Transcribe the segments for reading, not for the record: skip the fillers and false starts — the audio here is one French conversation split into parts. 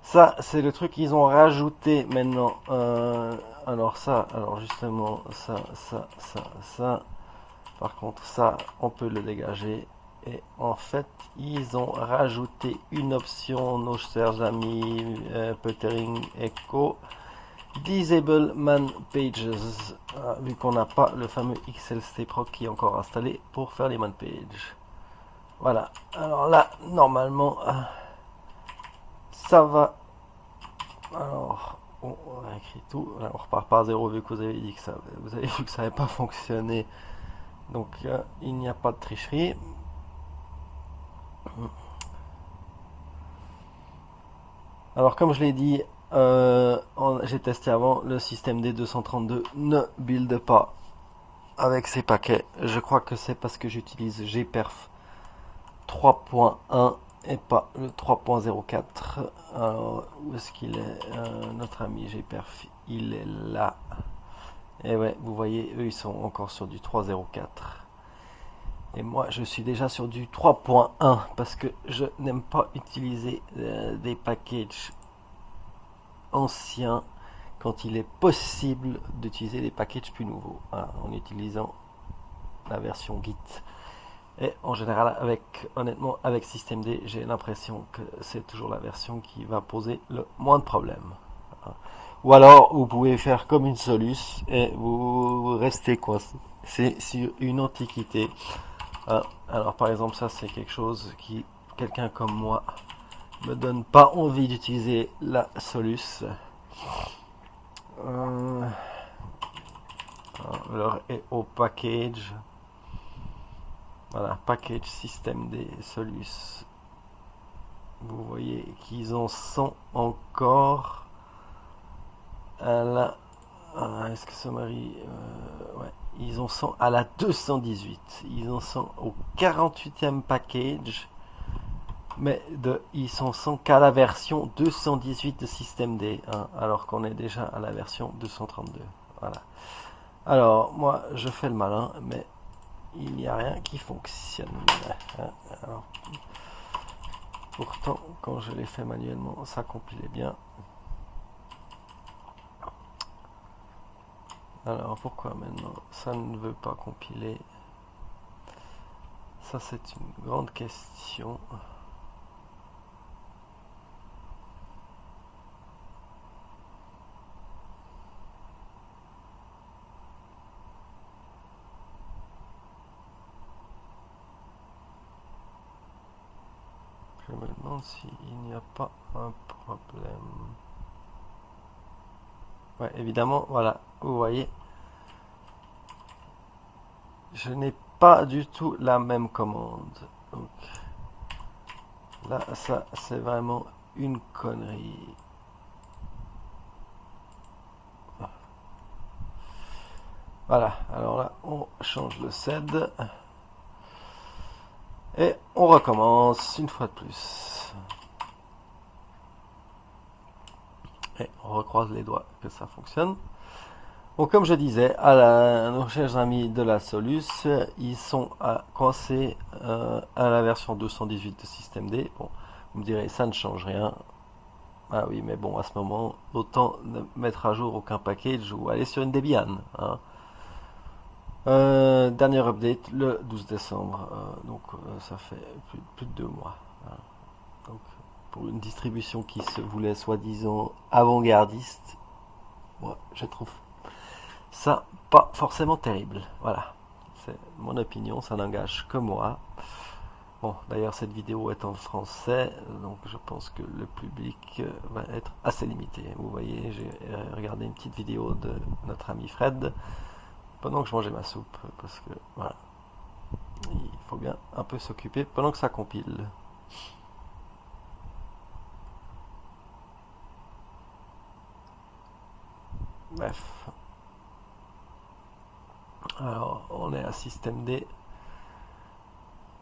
Ça, c'est le truc qu'ils ont rajouté maintenant. Alors ça, alors justement, ça. Par contre, ça, on peut le dégager. Et en fait, ils ont rajouté une option, nos chers amis, Puttering Echo. Disable Man Pages, vu qu'on n'a pas le fameux XLST Proc qui est encore installé pour faire les Man Pages. Voilà, alors là, normalement, ça va. Alors, on a écrit tout. Là, on repart par zéro vu que vous avez dit que ça, vous avez vu que ça n'avait pas fonctionné. Donc, il n'y a pas de tricherie. Alors, comme je l'ai dit, j'ai testé avant, le système D232 ne build pas avec ces paquets. Je crois que c'est parce que j'utilise gperf 3.1 et pas le 3.04. Alors, où est-ce qu'il est, notre ami gperf? Il est là. Et ouais, vous voyez, eux ils sont encore sur du 3.04. Et moi je suis déjà sur du 3.1 parce que je n'aime pas utiliser des packages anciens quand il est possible d'utiliser des packages plus nouveaux, hein, en utilisant la version Git. Et en général, honnêtement, avec systemd, j'ai l'impression que c'est toujours la version qui va poser le moins de problèmes. Ou alors, vous pouvez faire comme une Solus et vous restez coincé. C'est sur une antiquité. Alors, par exemple, ça, c'est quelque chose qui, quelqu'un comme moi, me donne pas envie d'utiliser la Solus. Alors, et au package. Voilà, package systemd Solus. Vous voyez qu'ils en sont encore à la. Est-ce que ça m'arrive ouais, ils en sont à la 218. Ils en sont au 48e package. Mais ils en sont qu'à la version 218 de systemd, hein, alors qu'on est déjà à la version 232. Voilà. Alors, moi, je fais le malin, mais il n'y a rien qui fonctionne. Alors, pourtant, quand je l'ai fait manuellement, ça compilait bien. Alors, pourquoi maintenant ça ne veut pas compiler? Ça, c'est une grande question. Je me demande s'il n'y a pas un problème. Ouais, évidemment, voilà, vous voyez, je n'ai pas du tout la même commande. Donc là, ça, c'est vraiment une connerie. Voilà, alors là, on change le sed. Et on recommence une fois de plus. Et on recroise les doigts que ça fonctionne. Bon, comme je disais, à nos chers amis de la Solus, ils sont coincés à la version 218 de systemd. Bon, vous me direz, ça ne change rien. Ah oui, mais bon, à ce moment, autant ne mettre à jour aucun package ou aller sur une Debian. Hein. Dernier update le 12 décembre, donc ça fait plus de 2 mois. Hein. Donc, pour une distribution qui se voulait soi-disant avant-gardiste, moi je trouve ça pas forcément terrible. Voilà, c'est mon opinion, ça n'engage que moi. Bon, d'ailleurs cette vidéo est en français, donc je pense que le public va être assez limité. Vous voyez, j'ai regardé une petite vidéo de notre ami Fred pendant que je mangeais ma soupe, parce que voilà, il faut bien un peu s'occuper pendant que ça compile. Bref. Alors, on est à systemd.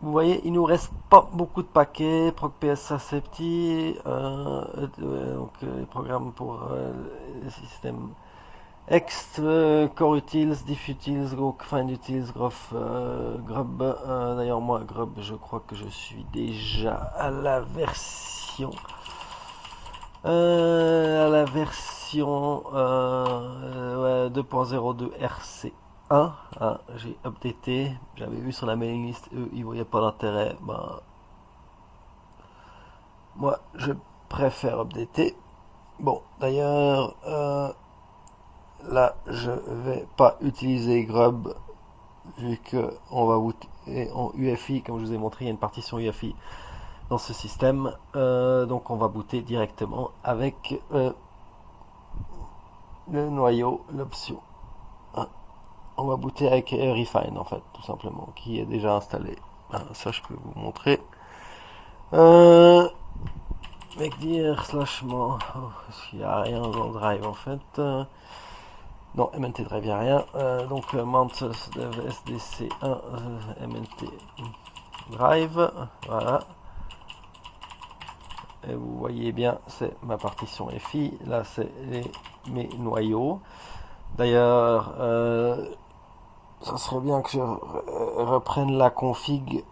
Vous voyez, il nous reste pas beaucoup de paquets. Proc PSA Safety, donc les programmes pour le système Ext, Core Utils, Diff Utils, Find Utils, Grub. D'ailleurs, moi, Grub, je crois que je suis déjà à la version À la version 2.02 RC1, hein, j'ai updaté. J'avais vu sur la mailing list, eux, ils voyaient pas l'intérêt. Ben, moi, je préfère updater. Bon, d'ailleurs, là, je vais pas utiliser Grub vu que on va booter en UFI, comme je vous ai montré, il y a une partition UFI dans ce système. Donc, on va booter directement avec le noyau, l'option 1. On va booter avec Refine en fait, tout simplement, qui est déjà installé. Ça, je peux vous montrer. Make dir slash more. Oh, il n'y a rien dans Drive en fait. Non, MNT Drive, il n'y a rien. Donc, mount SDC1 MNT Drive. Voilà. Et vous voyez bien, c'est ma partition FI. Là, c'est mes noyaux. D'ailleurs, ça serait bien que je reprenne la config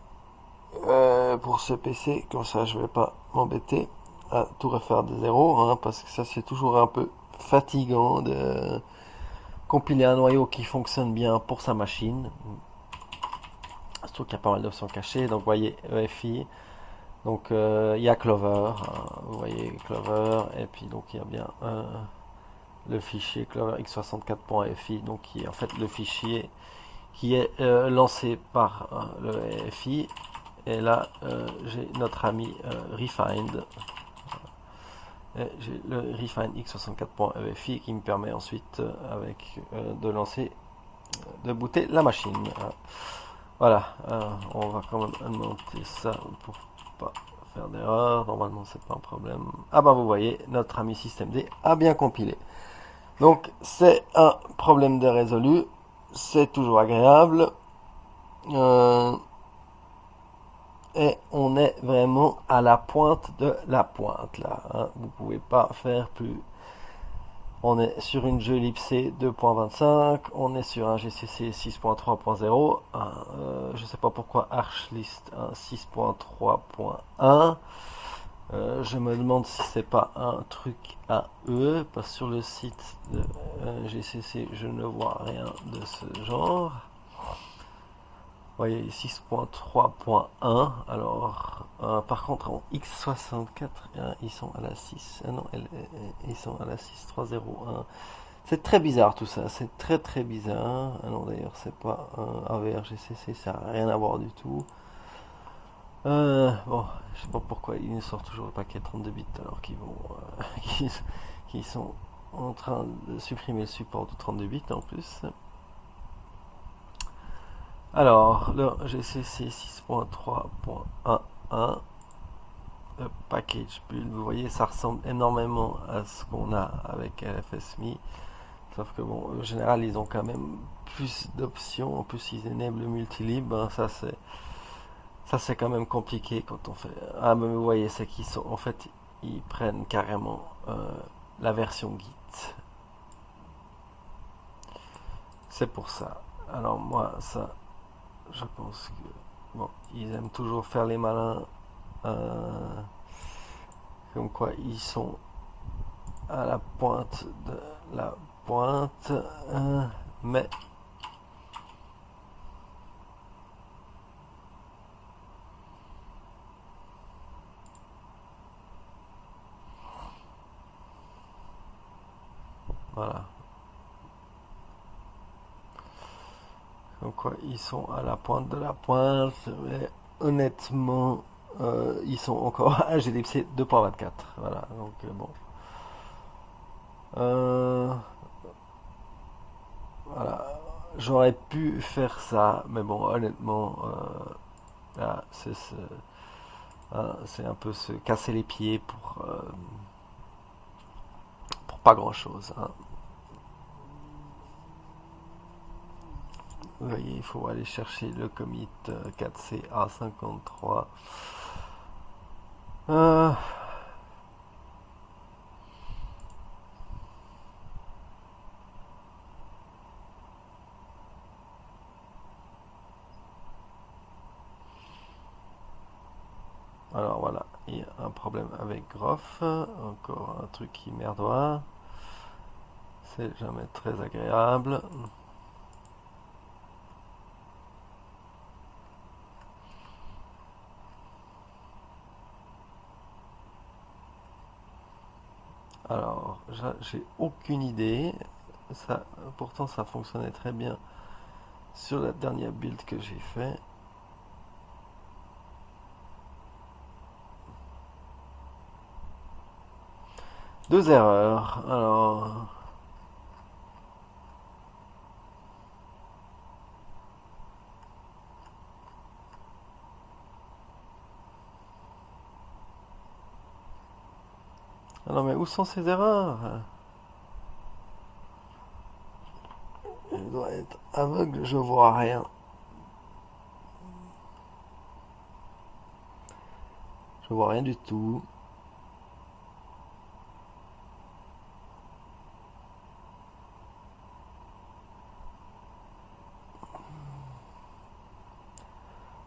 pour ce PC. Comme ça, je vais pas m'embêter à tout refaire de zéro. Hein, parce que ça, c'est toujours un peu fatigant de compiler un noyau qui fonctionne bien pour sa machine. Surtout qu'il y a pas mal d'options cachées. Donc, vous voyez, EFI. Donc, il y a Clover. Hein, vous voyez Clover. Et puis, donc, il y a bien le fichier Clover x64.fi. Donc, qui est en fait le fichier qui est lancé par le FI. Et là, j'ai notre ami Refined. Et j'ai le Refine x64.efi qui me permet ensuite de lancer, de booter la machine. Voilà, on va quand même monter ça pour pas faire d'erreur. Normalement, c'est pas un problème. Ah bah vous voyez, notre ami systemd a bien compilé. Donc c'est un problème de résolu. C'est toujours agréable. Et on est vraiment à la pointe de la pointe là. Hein. Vous pouvez pas faire plus. On est sur une glibc 2.25, on est sur un GCC 6.3.0. Je sais pas pourquoi Archlist 6.3.1. Je me demande si c'est pas un truc à eux, parce que sur le site de GCC, je ne vois rien de ce genre. Vous voyez 6.3.1. Alors, par contre, en x64, ils sont à la 6. Ah non, ils sont à la 6.3.0.1. C'est très bizarre tout ça. C'est très très bizarre. Ah non, d'ailleurs, c'est pas un AVRGCC. Ça n'a rien à voir du tout. Bon, je sais pas pourquoi ils nous sortent toujours le paquet 32 bits alors qu'ils vont, qu'ils sont en train de supprimer le support de 32 bits en plus. Alors, le GCC 6.3.11, le package build, vous voyez, ça ressemble énormément à ce qu'on a avec LFSMI. Sauf que bon, en général, ils ont quand même plus d'options. En plus, ils enable le multilib. Hein, ça, c'est quand même compliqué quand on fait. Ah, mais vous voyez, c'est qu'ils sont, en fait, ils prennent carrément la version Git. C'est pour ça. Alors moi, ça, je pense que bon, ils aiment toujours faire les malins, comme quoi ils sont à la pointe de la pointe, mais voilà, comme quoi ils sont à la pointe de la pointe, mais honnêtement, ils sont encore à glibc 2.24. Voilà, donc bon. Voilà, j'aurais pu faire ça, mais bon, honnêtement, là, c'est un peu se casser les pieds pour pas grand chose. Hein. Vous voyez, il faut aller chercher le commit 4CA53. Alors voilà, il y a un problème avec Groff, encore un truc qui merdoit, c'est jamais très agréable. Alors, j'ai aucune idée, ça, pourtant ça fonctionnait très bien sur la dernière build que j'ai fait. Deux erreurs, alors... Ah non mais où sont ces erreurs? Je dois être aveugle, je vois rien. Je vois rien du tout.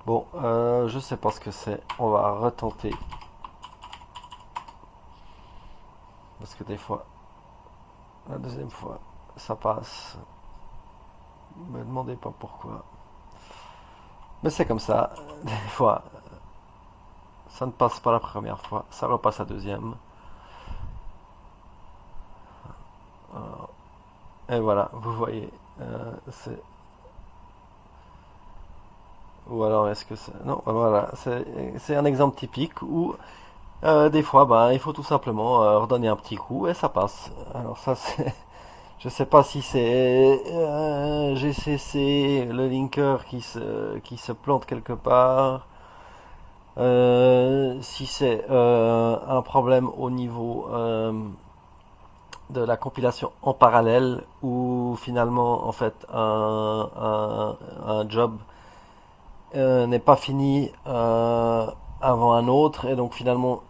Bon, je sais pas ce que c'est. On va retenter. Parce que des fois, la deuxième fois, ça passe. Me demandez pas pourquoi. Mais c'est comme ça. Des fois, ça ne passe pas la première fois. Ça repasse la deuxième. Et voilà, vous voyez. C'est... Ou alors est-ce que c'est... Non, voilà. C'est un exemple typique où des fois, ben, il faut tout simplement redonner un petit coup et ça passe. Alors ça, c'est... Je sais pas si c'est GCC, le linker qui se plante quelque part, si c'est un problème au niveau de la compilation en parallèle ou finalement en fait un job n'est pas fini avant un autre et donc finalement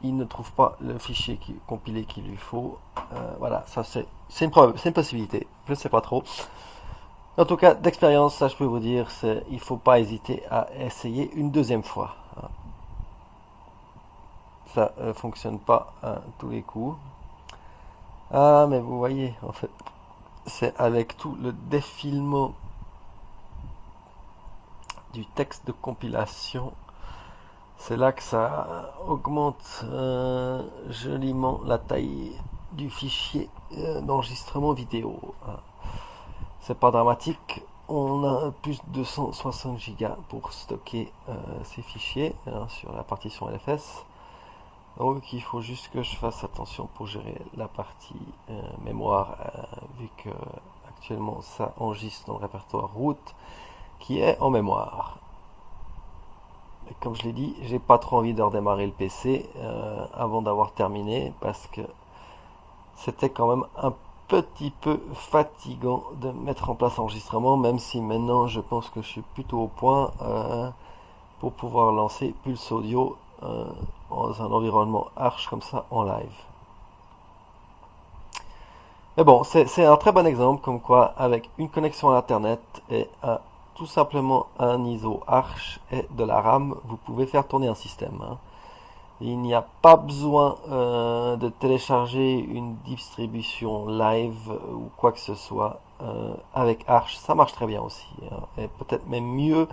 il ne trouve pas le fichier compilé qu'il lui faut. Voilà, ça c'est une possibilité. Je ne sais pas trop. En tout cas, d'expérience, ça je peux vous dire, il faut pas hésiter à essayer une deuxième fois. Ça fonctionne pas à tous les coups. Ah, mais vous voyez, en fait, c'est avec tout le défilement du texte de compilation, c'est là que ça augmente joliment la taille du fichier d'enregistrement vidéo. C'est pas dramatique. On a plus de 260 Go pour stocker ces fichiers sur la partition LFS. Donc il faut juste que je fasse attention pour gérer la partie mémoire, vu que actuellement ça enregistre dans le répertoire route qui est en mémoire. Et comme je l'ai dit, j'ai pas trop envie de redémarrer le PC avant d'avoir terminé parce que c'était quand même un petit peu fatigant de mettre en place l'enregistrement, même si maintenant je pense que je suis plutôt au point pour pouvoir lancer Pulse Audio dans un environnement Arch comme ça en live. Mais bon, c'est un très bon exemple comme quoi avec une connexion à Internet et tout simplement un ISO Arch et de la RAM, vous pouvez faire tourner un système. Il n'y a pas besoin de télécharger une distribution live ou quoi que ce soit. Avec Arch, ça marche très bien aussi. Et peut-être même mieux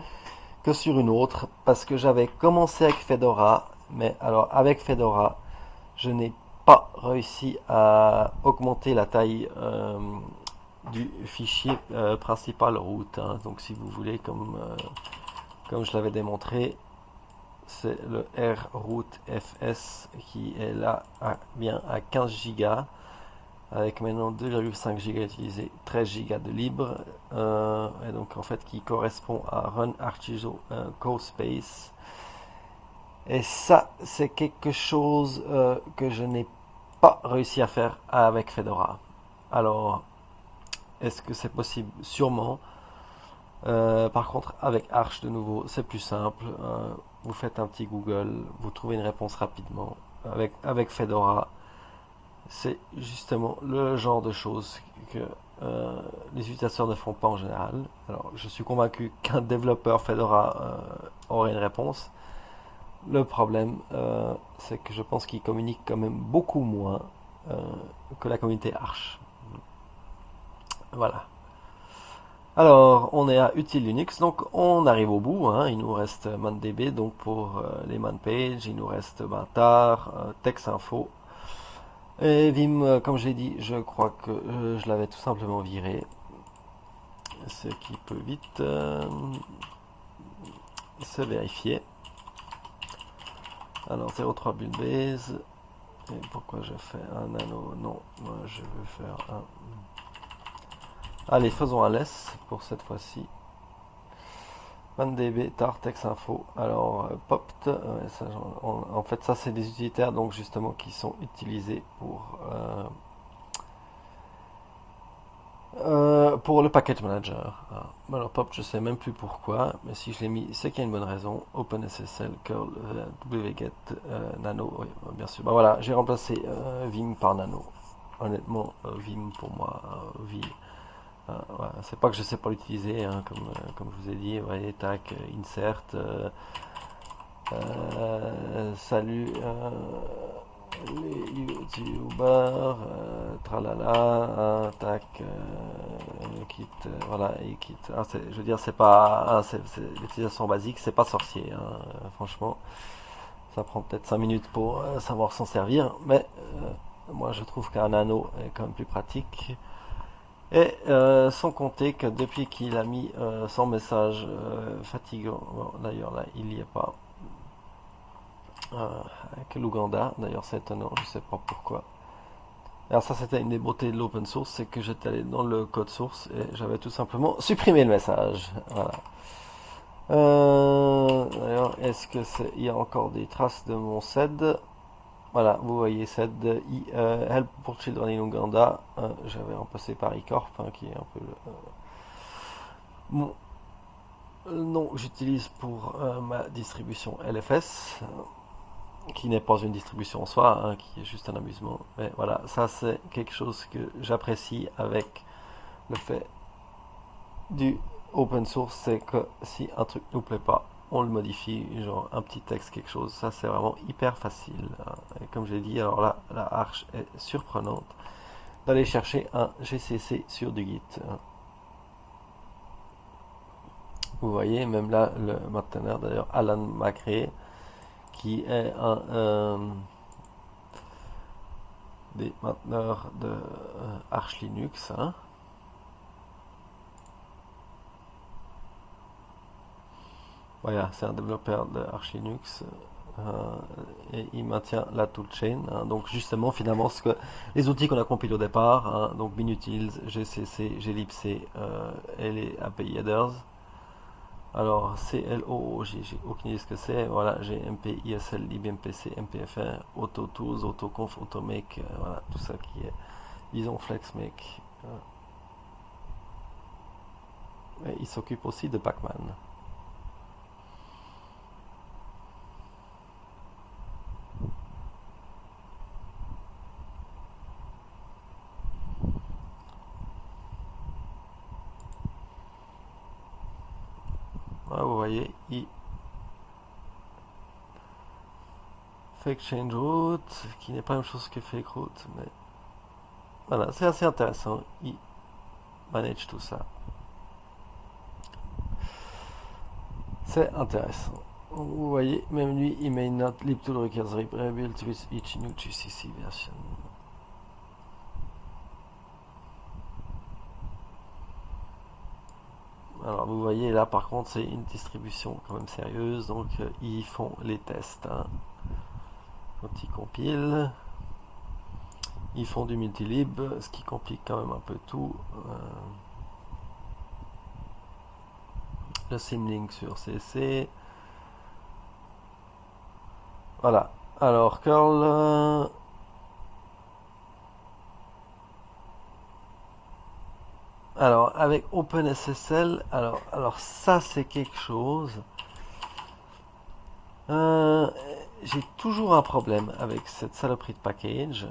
que sur une autre, parce que j'avais commencé avec Fedora, mais alors avec Fedora, je n'ai pas réussi à augmenter la taille du fichier principal root. Donc si vous voulez, comme je l'avais démontré, c'est le RRootFS qui est là bien à 15 Go avec maintenant 2,5 Go utilisés, 13 Go de libre et donc en fait qui correspond à Run ArchISO CoSpace. Et ça c'est quelque chose que je n'ai pas réussi à faire avec Fedora. Alors est-ce que c'est possible? Sûrement. Par contre, avec Arch, de nouveau, c'est plus simple. Vous faites un petit Google, vous trouvez une réponse rapidement. Avec Fedora, c'est justement le genre de choses que les utilisateurs ne font pas en général. Alors, je suis convaincu qu'un développeur Fedora aurait une réponse. Le problème, c'est que je pense qu'ils communiquent quand même beaucoup moins euh, que la communauté Arch. Voilà. Alors, on est à Util Linux, donc on arrive au bout, hein. Il nous reste ManDB, donc pour les manpages, il nous reste Tar, TextInfo. Et Vim, comme j'ai dit, je crois que je l'avais tout simplement viré, ce qui peut vite se vérifier. Alors 03 buildbase, et pourquoi je fais un nano? Non, moi je veux faire un... Allez, faisons un less pour cette fois-ci. ManDB, tar, TextInfo. Alors, popt, ça, en fait, ça c'est des utilitaires donc justement qui sont utilisés pour le package manager. Alors, popt, je sais même plus pourquoi, mais si je l'ai mis, c'est qu'il y a une bonne raison. OpenSSL, curl, wget, nano, oui, bien sûr. Bah voilà, j'ai remplacé Vim par nano. Honnêtement, Vim pour moi, voilà. C'est pas que je sais pas l'utiliser, hein, comme je vous ai dit, vous voyez, tac, insert, salut les youtubeurs, tralala, tac, quitte, voilà, et quitte. Je veux dire, c'est pas, l'utilisation basique, c'est pas sorcier, hein, franchement. Ça prend peut-être 5 minutes pour savoir s'en servir, mais moi je trouve qu'un nano est quand même plus pratique. Et sans compter que depuis qu'il a mis son message fatigant, bon, d'ailleurs là il n'y est pas, avec l'Ouganda, d'ailleurs c'est étonnant, je sais pas pourquoi. Alors ça c'était une des beautés de l'open source, c'est que j'étais allé dans le code source et j'avais tout simplement supprimé le message. Voilà. D'ailleurs, est-ce que il y a encore des traces de mon SED? Voilà, vous voyez SED, Help pour Children in Uganda. J'avais remplacé par iCorp, hein, qui est un peu mon nom que j'utilise pour ma distribution LFS, qui n'est pas une distribution en soi, hein, qui est juste un amusement. Mais voilà, ça c'est quelque chose que j'apprécie avec le fait du open source, c'est que si un truc nous plaît pas, on le modifie, genre un petit texte, quelque chose. Ça c'est vraiment hyper facile, hein. Et comme j'ai dit, alors là, la arche est surprenante d'aller chercher un GCC sur du Git, hein. Vous voyez, même là, le mainteneur, d'ailleurs, Alan Macrae, qui est un des mainteneurs de Arch Linux, hein. Voilà, c'est un développeur de Arch Linux, et il maintient la toolchain, hein. Donc justement, finalement, ce que les outils qu'on a compilés au départ, hein, donc Minutils, GCC, glibc et les API headers. Alors, CLO, j'ai aucune idée ce que c'est. Voilà, j'ai MP, ISL, libmpc, MPFR, AutoTools, AutoConf, AutoMake, voilà, tout ça qui est, disons, FlexMake. Et il s'occupe aussi de Pacman. Voilà, vous voyez, il fait Change Root, qui n'est pas la même chose que Fake Root, mais voilà, c'est assez intéressant. Il manage tout ça. C'est intéressant. Vous voyez, même lui, il may not libtool requires rebuild with each new GCC version. Alors vous voyez là par contre c'est une distribution quand même sérieuse, donc ils font les tests, hein. Quand ils compilent, ils font du multilib, ce qui complique quand même un peu tout. Le symlink sur CC. Voilà. Alors curl. Alors avec OpenSSL, alors ça c'est quelque chose. J'ai toujours un problème avec cette saloperie de package.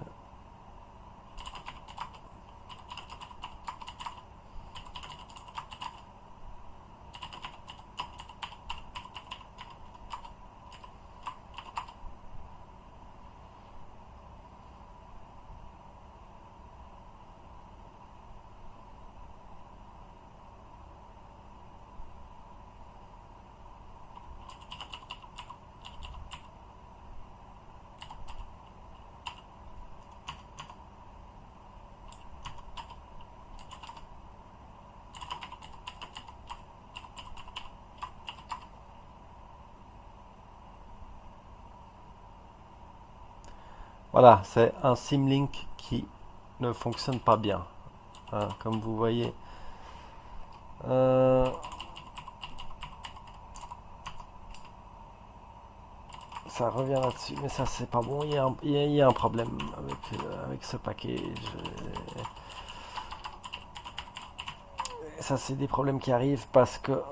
Voilà, c'est un Symlink qui ne fonctionne pas bien. Hein, comme vous voyez. Euh, Ça revient là-dessus, mais ça c'est pas bon. Il y a un problème avec ce package. Ça c'est des problèmes qui arrivent parce que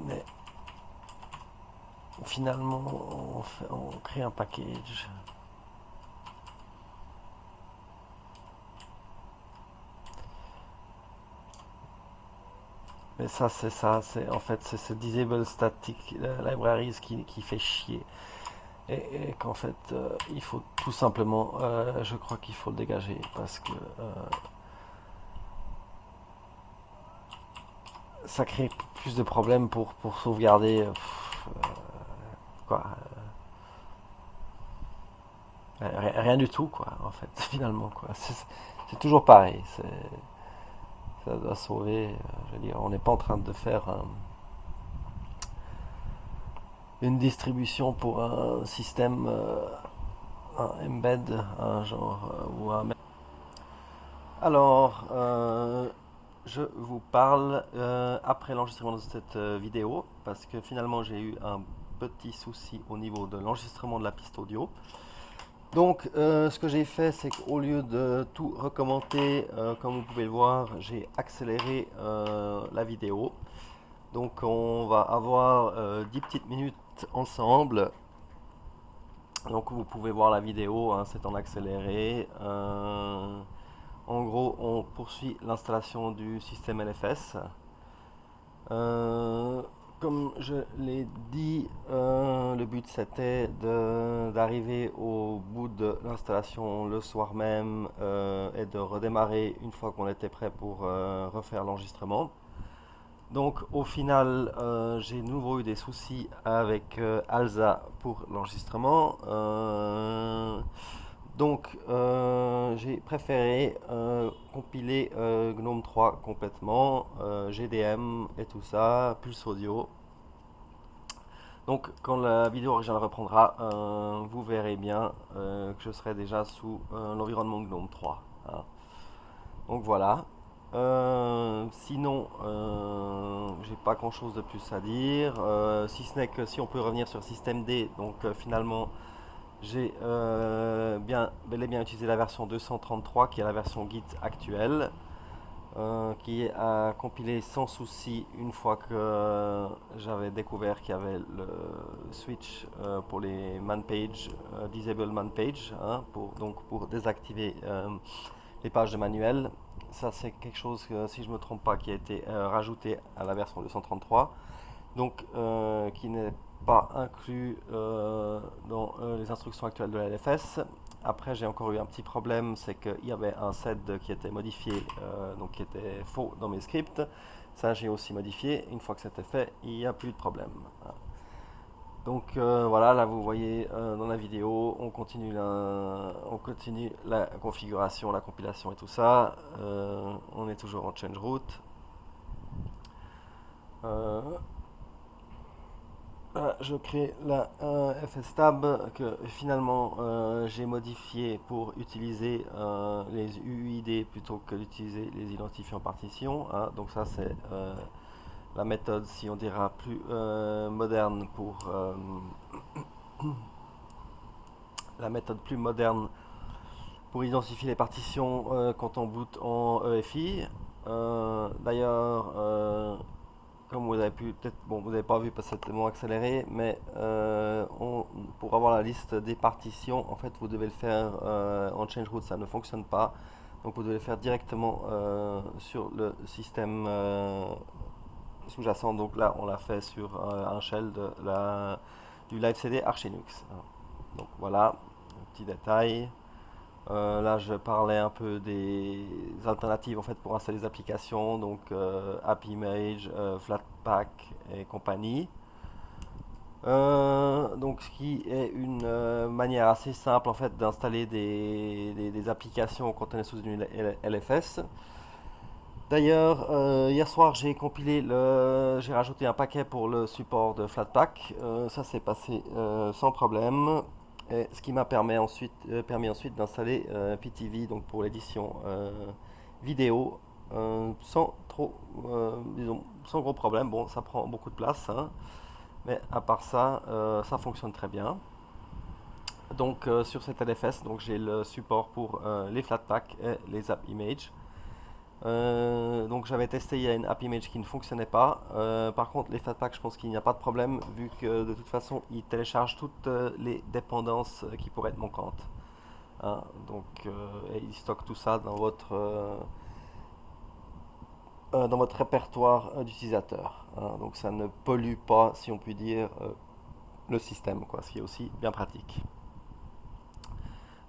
mais finalement on crée un package. Mais c'est en fait c'est ce disable static libraries qui fait chier. Et qu'en fait il faut tout simplement, je crois qu'il faut le dégager parce que ça crée plus de problèmes pour sauvegarder. Quoi, rien du tout, quoi, en fait, finalement, quoi. C'est toujours pareil. Ça doit sauver. Je veux dire, on n'est pas en train de faire une distribution pour un système, un embed, un genre, ou un. Alors, je vous parle après l'enregistrement de cette vidéo, parce que finalement j'ai eu un petit souci au niveau de l'enregistrement de la piste audio. Donc, ce que j'ai fait, c'est qu'au lieu de tout recommencer, comme vous pouvez le voir, j'ai accéléré la vidéo. Donc, on va avoir 10 petites minutes ensemble. Donc, vous pouvez voir la vidéo, hein, c'est en accéléré. En gros, on poursuit l'installation du système LFS. Euh, Comme je l'ai dit, le but c'était d'arriver au bout de l'installation le soir même et de redémarrer une fois qu'on était prêt pour refaire l'enregistrement. Donc au final, j'ai de nouveau eu des soucis avec Alza pour l'enregistrement. Donc, j'ai préféré compiler GNOME 3 complètement, GDM et tout ça, Pulse Audio. Donc, quand la vidéo originale reprendra, vous verrez bien que je serai déjà sous l'environnement GNOME 3. Hein. Donc voilà. Sinon, j'ai pas grand chose de plus à dire, si ce n'est que si on peut revenir sur système D, donc finalement. J'ai bel et bien utilisé la version 233 qui est la version Git actuelle, qui est à compiler sans souci une fois que j'avais découvert qu'il y avait le switch pour les man page, disable man page, hein, pour désactiver les pages de manuel. Ça c'est quelque chose, si je ne me trompe pas, qui a été rajouté à la version 233, donc qui n'est pas inclus dans les instructions actuelles de la LFS. Après, j'ai encore eu un petit problème, c'est qu'il y avait un set qui était modifié, donc qui était faux dans mes scripts. Ça, j'ai aussi modifié. Une fois que c'était fait, il n'y a plus de problème. Donc voilà, là vous voyez dans la vidéo, on continue la configuration, la compilation et tout ça. On est toujours en change root. Je crée la FSTab que finalement j'ai modifié pour utiliser les UUID plutôt que d'utiliser les identifiants partitions. Hein. Donc ça c'est la méthode, si on dira, plus moderne pour la méthode plus moderne pour identifier les partitions quand on boot en EFI. D'ailleurs, comme vous avez pu, peut-être, bon, vous n'avez pas vu parce que c'était moins accéléré, mais pour avoir la liste des partitions, en fait, vous devez le faire en change root, ça ne fonctionne pas. Donc, vous devez le faire directement sur le système sous-jacent. Donc là, on l'a fait sur un shell du livecd Arch Linux. Donc voilà, petit détail. Là, je parlais un peu des alternatives en fait pour installer des applications, donc AppImage, Flatpak et compagnie. Donc, ce qui est une manière assez simple en fait d'installer des applications quand on est sous une LFS. D'ailleurs, hier soir, j'ai rajouté un paquet pour le support de Flatpak. Ça s'est passé sans problème. Et ce qui m'a permis ensuite d'installer PTV donc pour l'édition vidéo sans trop, disons, sans gros problème. Bon, ça prend beaucoup de place, hein, mais à part ça, ça fonctionne très bien. Donc sur cette LFS, donc j'ai le support pour les Flatpak et les App Image. Donc j'avais testé, il y a une App Image qui ne fonctionnait pas. Par contre, les Flatpak, je pense qu'il n'y a pas de problème vu que de toute façon, ils téléchargent toutes les dépendances qui pourraient être manquantes, hein. Donc et ils stockent tout ça dans votre répertoire d'utilisateur, hein. Donc ça ne pollue pas, si on peut dire, le système, quoi, ce qui est aussi bien pratique.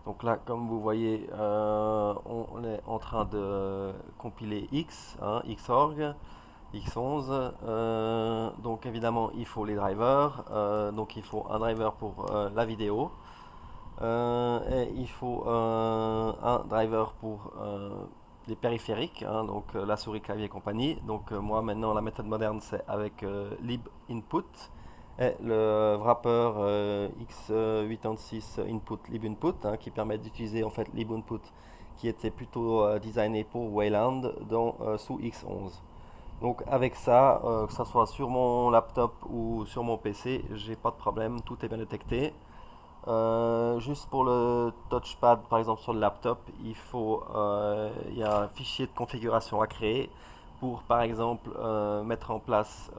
Donc là, comme vous voyez, on est en train de compiler X, hein, Xorg, X11. Donc évidemment, il faut les drivers. Donc il faut un driver pour la vidéo. Et il faut un driver pour les périphériques, hein, donc la souris, clavier et compagnie. Donc moi maintenant, la méthode moderne, c'est avec libinput. Et le wrapper x86 input libinput, hein, qui permet d'utiliser en fait libinput qui était plutôt designé pour Wayland sous X11. Donc avec ça, que ce soit sur mon laptop ou sur mon PC, j'ai pas de problème, tout est bien détecté. Juste pour le touchpad, par exemple sur le laptop, il y a un fichier de configuration à créer pour, par exemple, mettre en place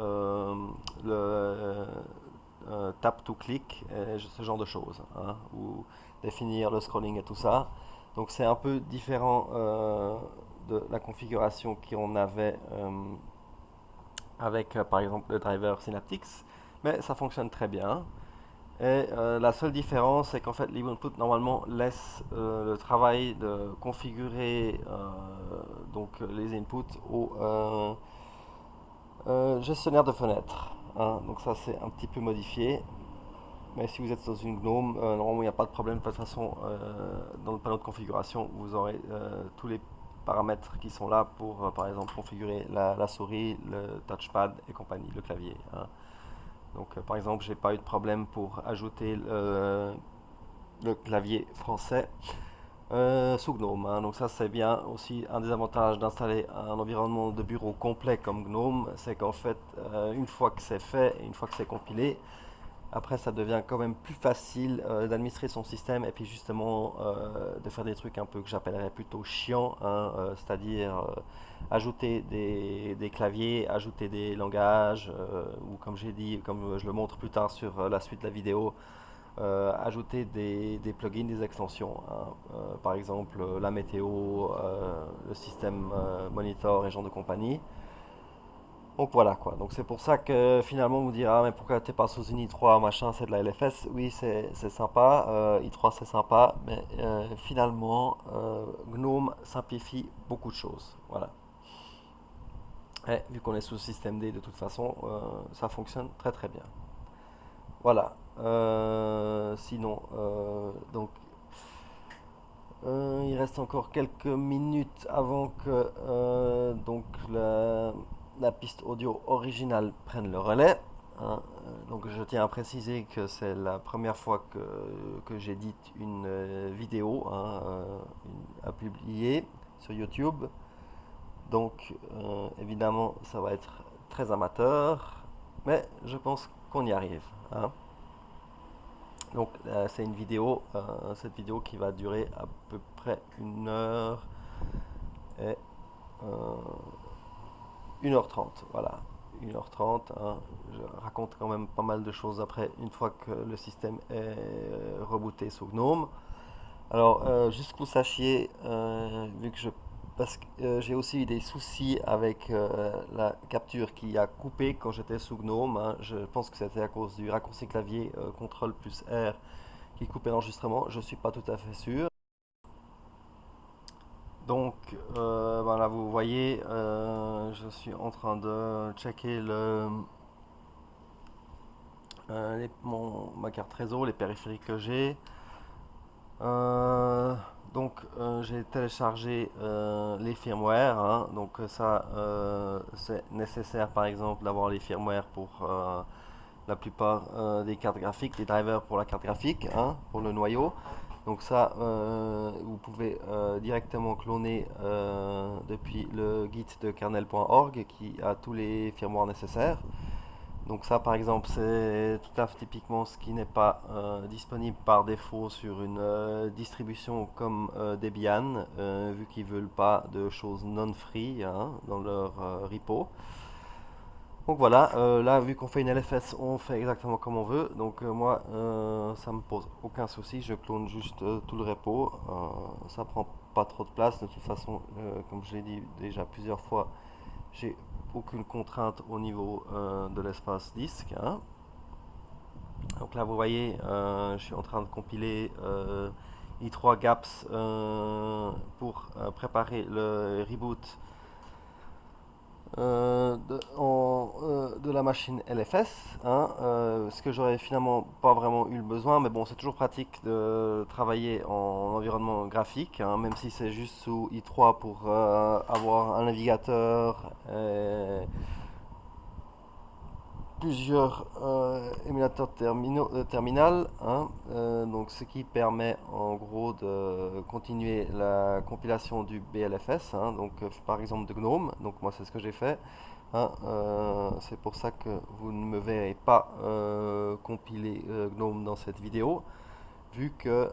le tap to click, et ce genre de choses, hein, ou définir le scrolling et tout ça. Donc c'est un peu différent de la configuration qu'on avait avec, par exemple, le driver Synaptics, mais ça fonctionne très bien. Et la seule différence, c'est qu'en fait, libinput normalement laisse le travail de configurer donc les inputs au gestionnaire de fenêtres, hein. Donc ça, c'est un petit peu modifié. Mais si vous êtes dans une GNOME, normalement, il n'y a pas de problème. De toute façon, dans le panneau de configuration, vous aurez tous les paramètres qui sont là pour, par exemple, configurer la souris, le touchpad et compagnie, le clavier, hein. Donc, par exemple, j'ai pas eu de problème pour ajouter le clavier français sous GNOME, hein. Donc ça, c'est bien aussi un des avantages d'installer un environnement de bureau complet comme GNOME, c'est qu'en fait, une fois que c'est fait, et une fois que c'est compilé, après, ça devient quand même plus facile d'administrer son système et puis justement de faire des trucs un peu que j'appellerais plutôt chiants, hein, c'est-à-dire ajouter des claviers, ajouter des langages, ou comme j'ai dit, comme je le montre plus tard sur la suite de la vidéo, ajouter des plugins, des extensions, hein. Par exemple la météo, le système monitor et genre de compagnie. Donc voilà quoi. Donc c'est pour ça que finalement on vous dira ah, mais pourquoi t'es pas sous une i3 machin, c'est de la LFS. Oui, c'est sympa, i3 c'est sympa, mais finalement GNOME simplifie beaucoup de choses. Voilà. Et vu qu'on est sous système D de toute façon, ça fonctionne très très bien. Voilà. Sinon, donc il reste encore quelques minutes avant que donc la piste audio originale prenne le relais, hein. Donc je tiens à préciser que c'est la première fois que j'édite une vidéo, hein, à publier sur YouTube. Donc évidemment ça va être très amateur, mais je pense qu'on y arrive, hein. Donc c'est une vidéo, cette vidéo qui va durer à peu près 1 heure et euh, 1h30, voilà. 1h30, hein. Je raconte quand même pas mal de choses après, une fois que le système est rebooté sous GNOME. Alors, juste que vous sachiez, vu que parce que j'ai aussi eu des soucis avec la capture qui a coupé quand j'étais sous GNOME, hein. Je pense que c'était à cause du raccourci clavier CTRL plus R qui coupait l'enregistrement. Je suis pas tout à fait sûr. Donc, voilà, vous voyez, je suis en train de checker ma carte réseau, les périphériques que j'ai. Euh, donc j'ai téléchargé les firmware, hein. Donc ça c'est nécessaire par exemple d'avoir les firmware pour la plupart des cartes graphiques, des drivers pour la carte graphique, hein, pour le noyau. Donc ça, vous pouvez directement cloner depuis le git de kernel.org qui a tous les firmwares nécessaires. Donc ça, par exemple, c'est tout à fait typiquement ce qui n'est pas disponible par défaut sur une distribution comme Debian, vu qu'ils veulent pas de choses non-free, hein, dans leur repo. Donc voilà, là, vu qu'on fait une LFS, on fait exactement comme on veut. Donc moi, ça me pose aucun souci, je clone juste tout le repo. Ça prend pas trop de place. De toute façon, comme je l'ai dit déjà plusieurs fois, j'ai aucune contrainte au niveau de l'espace disque, hein. Donc là, vous voyez, je suis en train de compiler i3 gaps pour préparer le reboot de la machine LFS, hein, ce que j'aurais finalement pas vraiment eu le besoin, mais bon, c'est toujours pratique de travailler en environnement graphique, hein, même si c'est juste sous i3 pour avoir un navigateur, plusieurs émulateurs terminal, hein, donc ce qui permet en gros de continuer la compilation du BLFS, hein, donc par exemple de GNOME. Donc moi c'est ce que j'ai fait, hein, c'est pour ça que vous ne me verrez pas compiler GNOME dans cette vidéo, vu que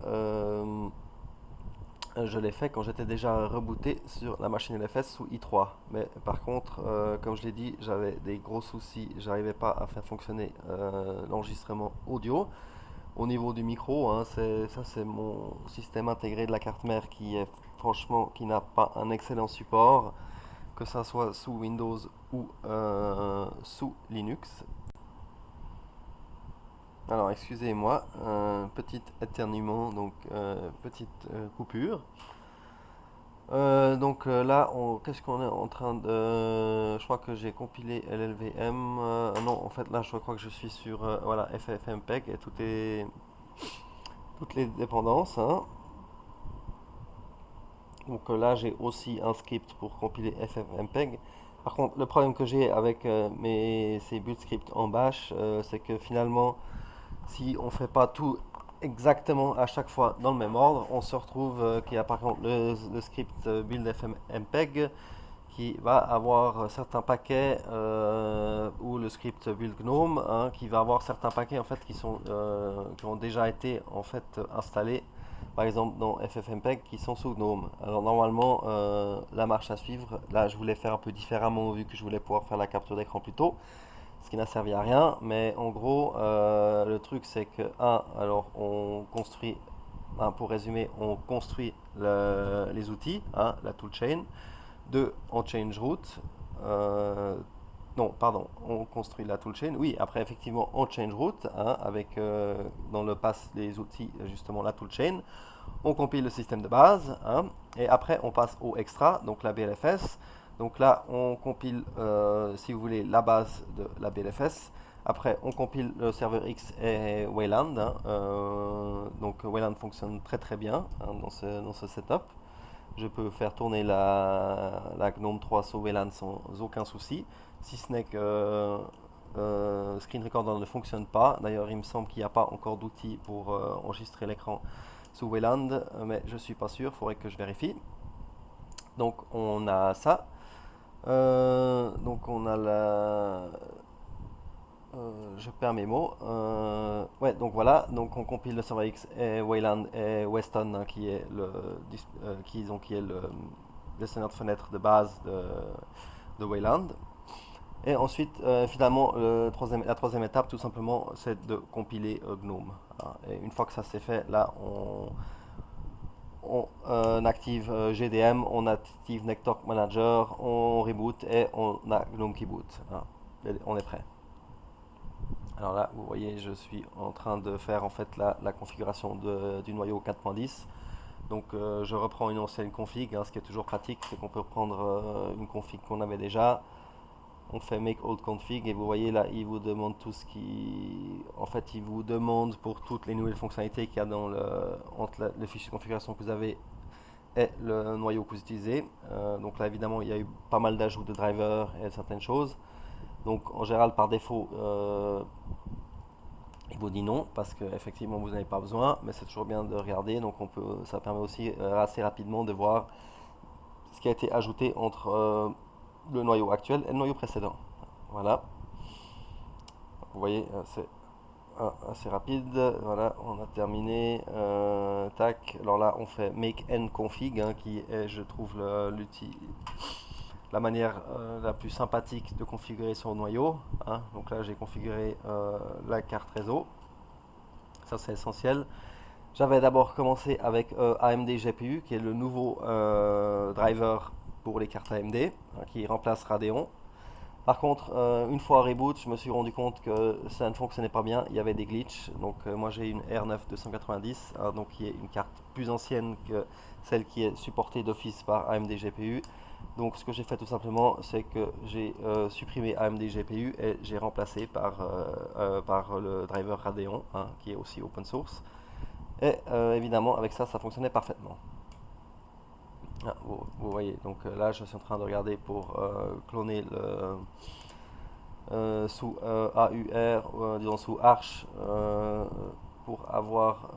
je l'ai fait quand j'étais déjà rebooté sur la machine LFS sous i3. Mais par contre, comme je l'ai dit, j'avais des gros soucis. J'arrivais pas à faire fonctionner l'enregistrement audio. Au niveau du micro, hein, ça c'est mon système intégré de la carte mère qui est franchement qui n'a pas un excellent support, que ça soit sous Windows ou sous Linux. Alors excusez-moi, petit éternuement, donc petite coupure. Là, qu'est-ce qu'on est en train de... Je crois que j'ai compilé LLVM. Non, en fait là, je crois que je suis sur voilà, FFmpeg et toutes les dépendances, hein. Donc là, j'ai aussi un script pour compiler FFmpeg. Par contre, le problème que j'ai avec ces build scripts en bash, c'est que finalement, si on fait pas tout exactement à chaque fois dans le même ordre, on se retrouve qu'il y a par contre le script build fmpeg qui va avoir certains paquets ou le script build gnome, hein, qui va avoir certains paquets en fait qui ont déjà été en fait installés par exemple dans ffmpeg qui sont sous gnome. Alors normalement la marche à suivre, là je voulais faire un peu différemment vu que je voulais pouvoir faire la capture d'écran plus tôt, ce qui n'a servi à rien, mais en gros, le truc c'est que, alors on construit, pour résumer, on construit les outils, hein, la toolchain. 2, on change route. Non, pardon, on construit la toolchain. Oui, après, effectivement, on change route, hein, avec dans le pass des outils, justement, la toolchain. On compile le système de base, hein, et après, on passe au extra, donc la BLFS. Donc là, on compile, si vous voulez, la base de la BLFS. Après, on compile le serveur X et Wayland, hein. Donc Wayland fonctionne très très bien, hein, dans ce setup. Je peux faire tourner la GNOME 3 sous WLAN sans aucun souci, si ce n'est que Screen Recorder ne fonctionne pas. D'ailleurs, il me semble qu'il n'y a pas encore d'outil pour enregistrer l'écran sous WLAN, mais je suis pas sûr, il faudrait que je vérifie. Donc on a ça. Donc on a je perds mes mots. Ouais, donc voilà, donc on compile le serveur X et Wayland et Weston, hein, qui est le gestionnaire de fenêtre de base de Wayland. Et ensuite, finalement, la troisième étape, tout simplement, c'est de compiler GNOME, hein. Et une fois que ça c'est fait, là, on active GDM, on active Network Manager, on reboot et on a GNOME qui boot, hein. Et on est prêt. Alors là, vous voyez, je suis en train de faire en fait la configuration du noyau 4.10. Donc je reprends une ancienne config, hein. Ce qui est toujours pratique, c'est qu'on peut prendre une config qu'on avait déjà. On fait make old config et vous voyez là, il vous demande tout ce qui... En fait, il vous demande pour toutes les nouvelles fonctionnalités qu'il y a entre le fichier de configuration que vous avez et le noyau que vous utilisez. Donc là, évidemment, il y a eu pas mal d'ajouts de drivers et certaines choses. Donc en général, par défaut, Il vous dit non parce que effectivement vous n'avez pas besoin, mais c'est toujours bien de regarder. Donc ça permet aussi assez rapidement de voir ce qui a été ajouté entre le noyau actuel et le noyau précédent. Voilà, vous voyez, c'est assez rapide. Voilà, on a terminé. Tac. Alors là, on fait make n config, hein, qui est, je trouve, la manière la plus sympathique de configurer son noyau. Hein. Donc là, j'ai configuré la carte réseau. Ça, c'est essentiel. J'avais d'abord commencé avec AMD GPU, qui est le nouveau driver pour les cartes AMD, hein, qui remplace Radeon. Par contre, une fois reboot, je me suis rendu compte que ça ne fonctionnait pas bien, il y avait des glitches. Donc moi j'ai une R9 290, hein, donc qui est une carte plus ancienne que celle qui est supportée d'office par AMD GPU. Donc ce que j'ai fait tout simplement, c'est que j'ai supprimé AMD GPU et j'ai remplacé par le driver Radeon, hein, qui est aussi open source. Et évidemment avec ça, ça fonctionnait parfaitement. Ah, vous voyez, donc là je suis en train de regarder pour cloner sous AUR, disons sous Arch, pour avoir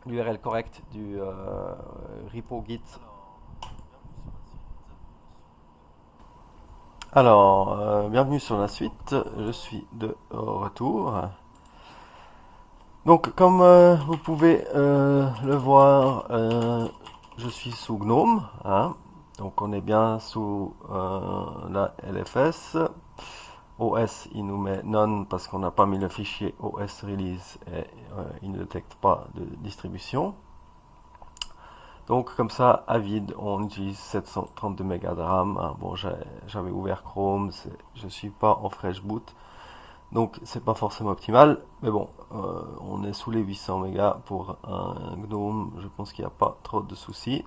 l'URL correcte du repo Git. Alors, bienvenue sur la suite, je suis de retour. Donc, comme vous pouvez le voir, je suis sous GNOME, hein. Donc, on est bien sous la LFS. OS, il nous met none parce qu'on n'a pas mis le fichier OS release et il ne détecte pas de distribution. Donc, comme ça, à vide, on utilise 732 mégas de RAM. Hein. Bon, j'avais ouvert Chrome, je suis pas en fresh boot. Donc c'est pas forcément optimal, mais bon, on est sous les 800 mégas pour un GNOME, je pense qu'il n'y a pas trop de soucis.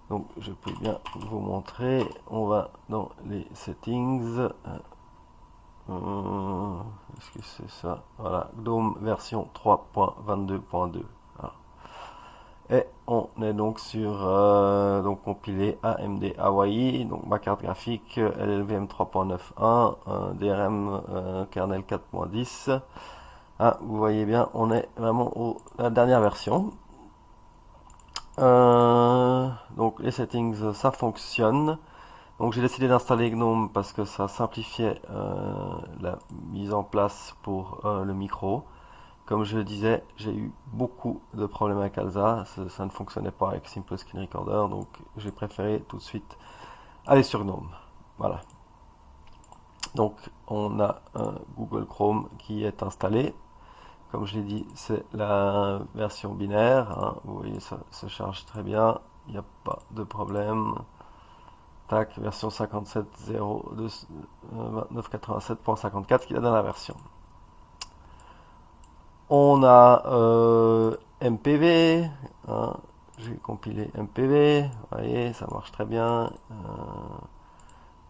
Donc je peux bien vous montrer, on va dans les settings, est-ce que c'est ça? Voilà, GNOME version 3.22.2. Et on est donc sur donc compilé AMD Hawaii, donc ma carte graphique LLVM 3.91, DRM kernel 4.10. Ah, vous voyez bien, on est vraiment la dernière version. Donc les settings, ça fonctionne. Donc j'ai décidé d'installer GNOME parce que ça simplifiait la mise en place pour le micro. Comme je le disais, j'ai eu beaucoup de problèmes avec Alza, ça ne fonctionnait pas avec Simple Screen Recorder, donc j'ai préféré tout de suite aller sur GNOME. Voilà. Donc on a un Google Chrome qui est installé. Comme je l'ai dit, c'est la version binaire. Hein. Vous voyez, ça se charge très bien, il n'y a pas de problème. Tac, version 57.0.2987.54 qui est la dernière version. On a MPV, hein, j'ai compilé MPV, vous voyez, ça marche très bien,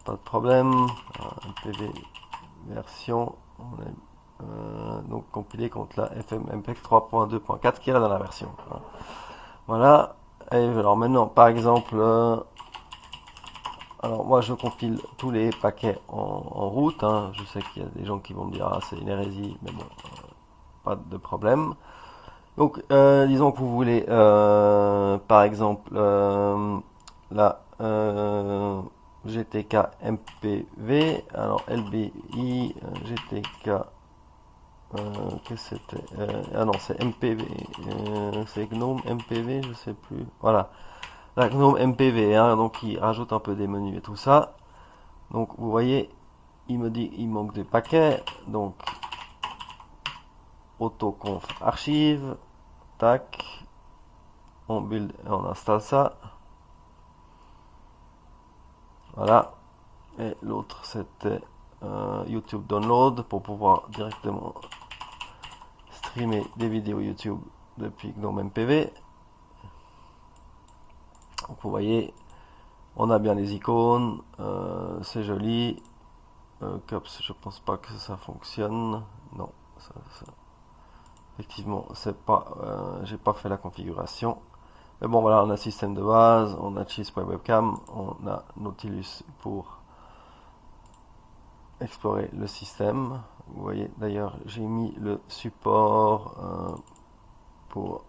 pas de problème. MPV version, on est donc compilé contre la FMMPEG 3.2.4 qui est là dans la version. Hein. Voilà, et alors maintenant par exemple, alors moi je compile tous les paquets en route, hein. Je sais qu'il y a des gens qui vont me dire ah c'est une hérésie, mais bon, pas de problème. Donc, disons que vous voulez, par exemple, la GTK MPV, alors LBI, GTK, qu'est-ce que c'était ah non, c'est MPV, c'est GNOME MPV, je sais plus. Voilà, la GNOME MPV, hein, donc il rajoute un peu des menus et tout ça. Donc, vous voyez, il me dit il manque des paquets, donc autoconf archive. Tac, on build et on installe ça. Voilà. Et l'autre c'était YouTube Download pour pouvoir directement streamer des vidéos YouTube depuis GNOME MPV. Donc vous voyez, on a bien les icônes, c'est joli. Cups, je pense pas que ça fonctionne. Non, effectivement, c'est pas, j'ai pas fait la configuration. Mais bon, voilà, on a système de base, on a Cheese.webcam, on a Nautilus pour explorer le système. vous voyez d'ailleurs, j'ai mis le support pour...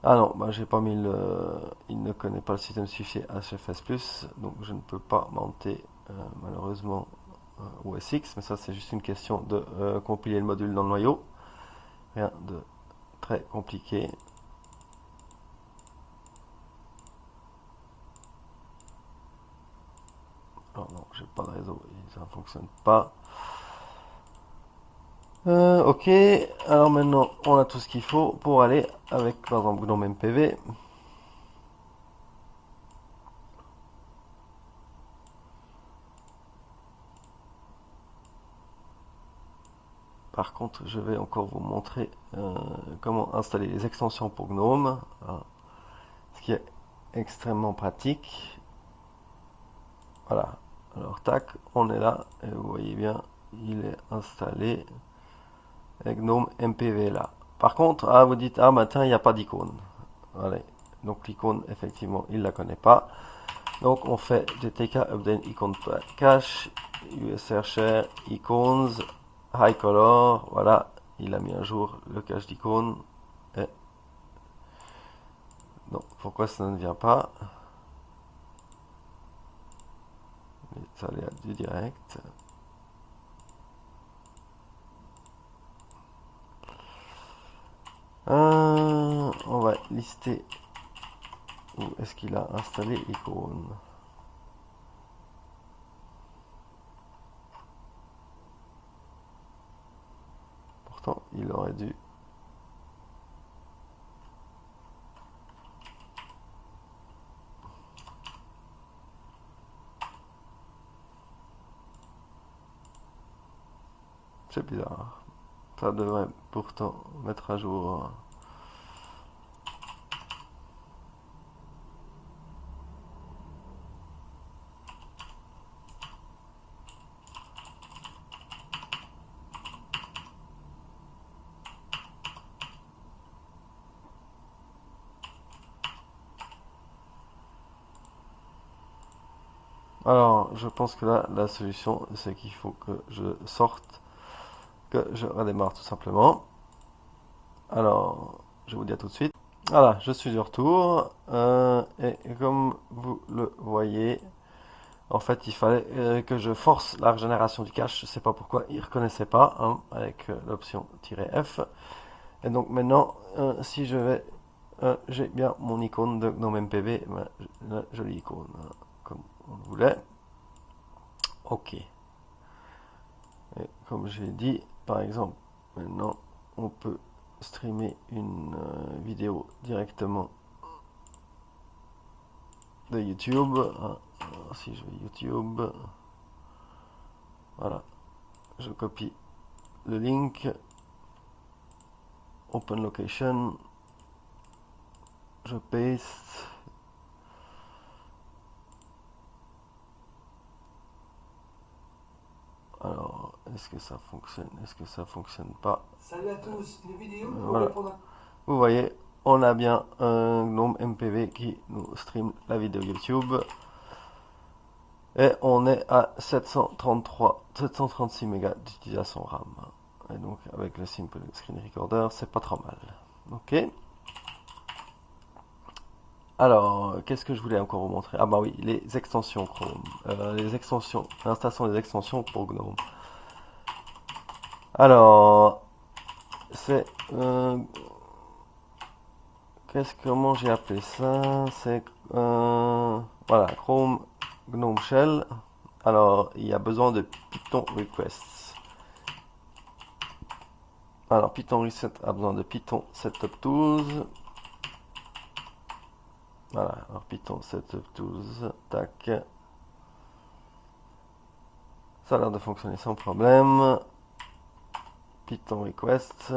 Ah non, bah, j'ai pas mis le... Il ne connaît pas le système de fichier HFS+, donc je ne peux pas monter malheureusement OS X, mais ça c'est juste une question de compiler le module dans le noyau. Rien de très compliqué. Alors non, j'ai pas de réseau, ça ne fonctionne pas. Ok, alors maintenant on a tout ce qu'il faut pour aller avec par exemple GNOME MPV. Par contre, je vais encore vous montrer comment installer les extensions pour GNOME, ce qui est extrêmement pratique. Voilà, alors tac, on est là, et vous voyez bien, il est installé avec GNOME MPV là. Par contre, vous dites, ah tiens, il n'y a pas d'icône. Allez, donc l'icône, effectivement, il ne la connaît pas. Donc on fait gtk update icon cache, usr share icons, high color, voilà, il a mis à jour le cache d'icônes. Et non, pourquoi ça ne vient pas? Ça allait du direct. On va lister où est-ce qu'il a installé icône. Pourtant, il aurait dû. C'est bizarre. Ça devrait pourtant mettre à jour. Alors, je pense que là, la solution, c'est qu'il faut que je sorte, que je redémarre tout simplement. Alors, je vais vous dire tout de suite. Voilà, je suis de retour. Et comme vous le voyez, en fait, il fallait que je force la régénération du cache. Je ne sais pas pourquoi il ne reconnaissait pas hein, avec l'option "-F". Et donc maintenant, si je vais, j'ai bien mon icône de GNOME MPV, la jolie icône, hein, comme on le voulait. Ok. Et comme j'ai dit, par exemple, maintenant, on peut streamer une vidéo directement de YouTube. Hein. Alors, si je vais YouTube, voilà, je copie le link, open location, je paste. Alors, est-ce que ça fonctionne? Est-ce que ça fonctionne pas? Salut à tous, une vidéo pour Voilà. répondre à... Vous voyez, on a bien un GNOME MPV qui nous stream la vidéo YouTube. Et on est à 736 mégas d'utilisation RAM. Et donc avec le Simple Screen Recorder, c'est pas trop mal. Ok. Alors, qu'est-ce que je voulais encore vous montrer? Ah bah oui, les extensions Chrome. Les extensions, l'installation des extensions pour GNOME. Alors, c'est... comment j'ai appelé ça? C'est... voilà, Chrome GNOME Shell. Alors, il y a besoin de Python Requests. Alors, Python Reset a besoin de Python Setup Tools. Voilà, alors Python Setup Tools, tac. Ça a l'air de fonctionner sans problème. Python Request.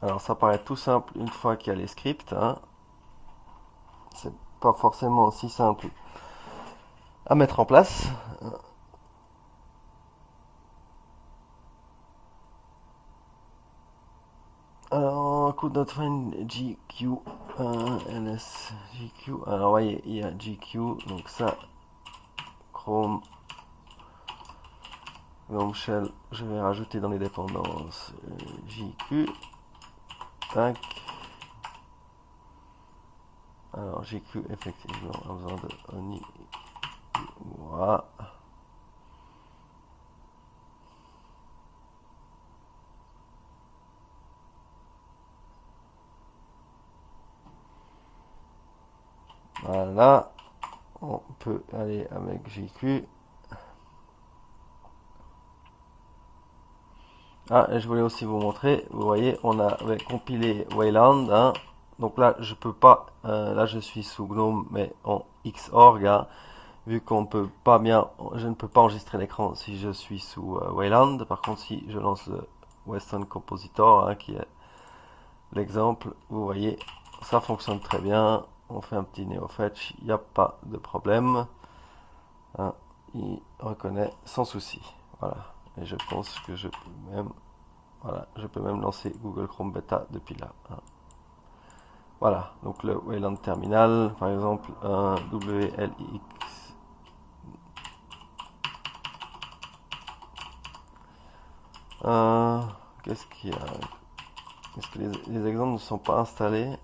Alors, ça paraît tout simple une fois qu'il y a les scripts. Hein. C'est pas forcément si simple à mettre en place. Alors, could not find GQ, ls, GQ. Alors, vous voyez, il y a GQ, donc ça, Chrome, Gnome Shell, je vais rajouter dans les dépendances JQ, tac. Alors, GQ, effectivement, a besoin de Oni, voilà. Voilà, on peut aller avec JQ. Ah, et je voulais aussi vous montrer, vous voyez, on avait compilé Wayland, hein. Donc là, je peux pas, là je suis sous GNOME, mais en Xorg, hein, vu qu'on peut pas bien, je ne peux pas enregistrer l'écran si je suis sous Wayland. Par contre, si je lance le Western Compositor, hein, qui est l'exemple, vous voyez, ça fonctionne très bien. On fait un petit NeoFetch, il n'y a pas de problème, hein, il reconnaît sans souci. Voilà, et je pense que je peux même, voilà, je peux même lancer Google Chrome Beta depuis là, hein. Voilà, donc le Wayland Terminal, par exemple, un WLX. Qu'est-ce qu'il y a? Est-ce que les exemples ne sont pas installés?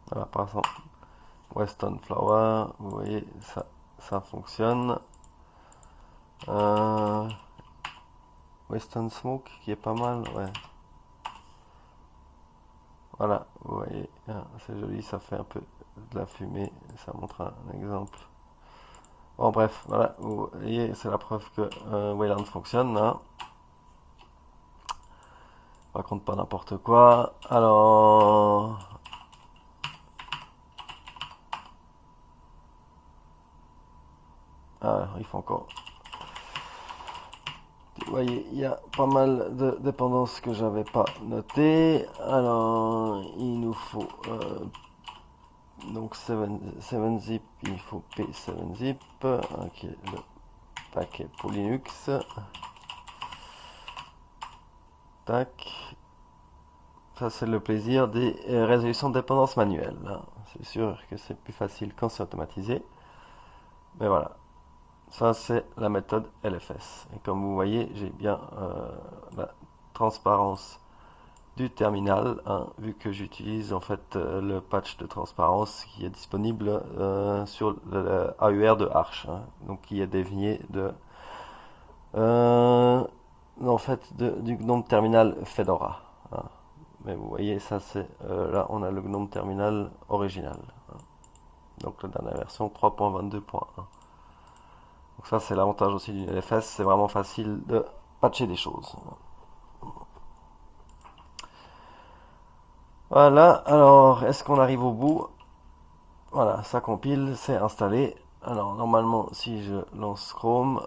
Voilà, par exemple, Western Flower, vous voyez, ça fonctionne. Western Smoke, qui est pas mal, ouais. Voilà, vous voyez, c'est joli, ça fait un peu de la fumée, ça montre un exemple. Bon, bref, voilà, vous voyez, c'est la preuve que Wayland fonctionne, hein. Raconte pas n'importe quoi. Alors, il faut encore. Vous voyez, il y a pas mal de dépendances que j'avais pas notées. Alors, il nous faut donc 7-zip, il faut P7zip, qui est le paquet pour Linux. Tac. Ça, c'est le plaisir des résolutions de dépendance manuelles, hein. C'est sûr que c'est plus facile quand c'est automatisé. Mais voilà. Ça, c'est la méthode LFS. Et comme vous voyez, j'ai bien la transparence du terminal, hein, vu que j'utilise en fait le patch de transparence qui est disponible sur le AUR de Arch, hein, donc qui est dévié de en fait du GNOME Terminal Fedora, hein. Mais vous voyez, ça c'est là on a le GNOME Terminal original, hein. Donc la dernière version 3.22.1. Donc ça c'est l'avantage aussi du LFS, c'est vraiment facile de patcher des choses. Voilà, alors est-ce qu'on arrive au bout? Voilà, ça compile, c'est installé. Alors normalement, si je lance Chrome,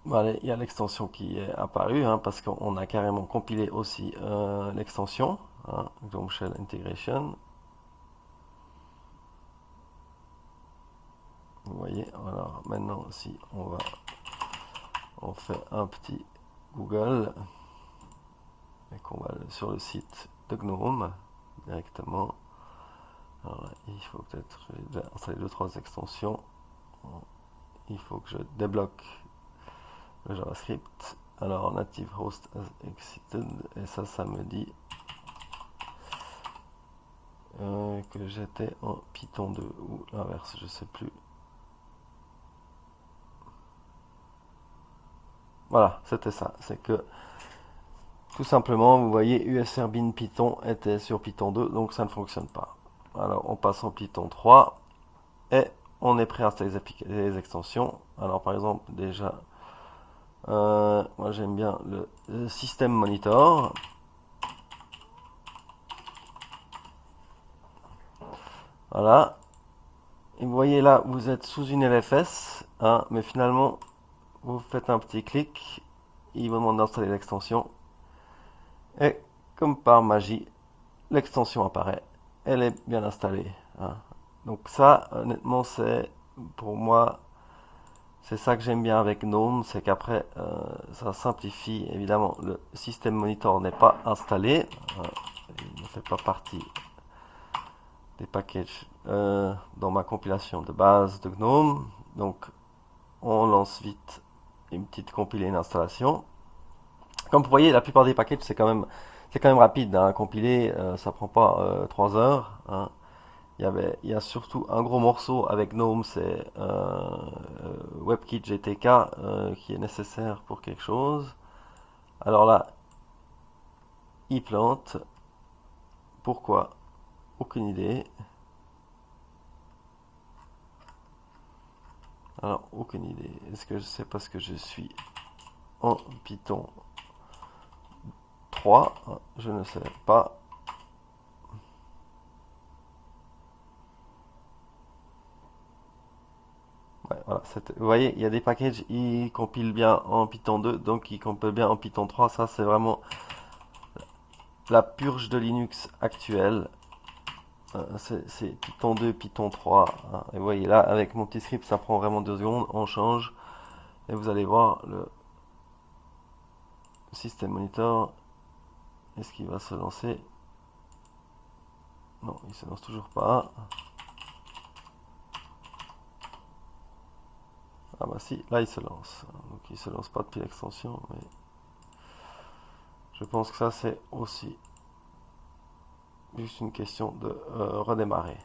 voilà, il y a l'extension qui est apparue, hein, parce qu'on a carrément compilé aussi l'extension, hein, GNOME Shell Integration. Vous voyez, alors maintenant si on fait un petit Google et qu'on va sur le site de GNOME directement. Alors, il faut peut-être installer 2-3 extensions. Il faut que je débloque le JavaScript. Alors native host as exited, et ça me dit que j'étais en Python 2 ou l'inverse, je sais plus. Voilà, c'était ça. C'est que tout simplement, vous voyez, USR bin Python était sur Python 2, donc ça ne fonctionne pas. Alors on passe en Python 3 et on est prêt à installer les extensions. Alors par exemple, déjà, moi j'aime bien le système monitor. Voilà. Et vous voyez là, vous êtes sous une LFS, hein, mais finalement, vous faites un petit clic, il vous demande d'installer l'extension. Et comme par magie, l'extension apparaît, elle est bien installée, hein. Donc ça, honnêtement, c'est pour moi, c'est ça que j'aime bien avec GNOME, c'est qu'après, ça simplifie. Évidemment, le système monitor n'est pas installé, il ne fait pas partie des packages dans ma compilation de base de GNOME. Donc, on lance vite une petite compilée, une installation. Comme vous voyez, la plupart des packages, c'est quand même rapide, hein, à compiler, ça prend pas 3 heures, hein. Il y a surtout un gros morceau avec GNOME, c'est WebKit GTK qui est nécessaire pour quelque chose. Alors là, il plante. Pourquoi? Aucune idée. Alors, aucune idée. Est-ce que c'est parce que je suis en Python 3? Je ne sais pas. Ouais, voilà, vous voyez, il y a des packages, ils compilent bien en Python 2, donc ils compilent bien en Python 3. Ça, c'est vraiment la purge de Linux actuelle. C'est Python 2, Python 3, hein. Et vous voyez, là, avec mon petit script, ça prend vraiment 2 secondes. On change. Et vous allez voir le système monitor. Est-ce qu'il va se lancer? Non, il se lance toujours pas. Ah bah si, là il se lance. Donc il se lance pas depuis l'extension, mais je pense que ça c'est aussi juste une question de redémarrer.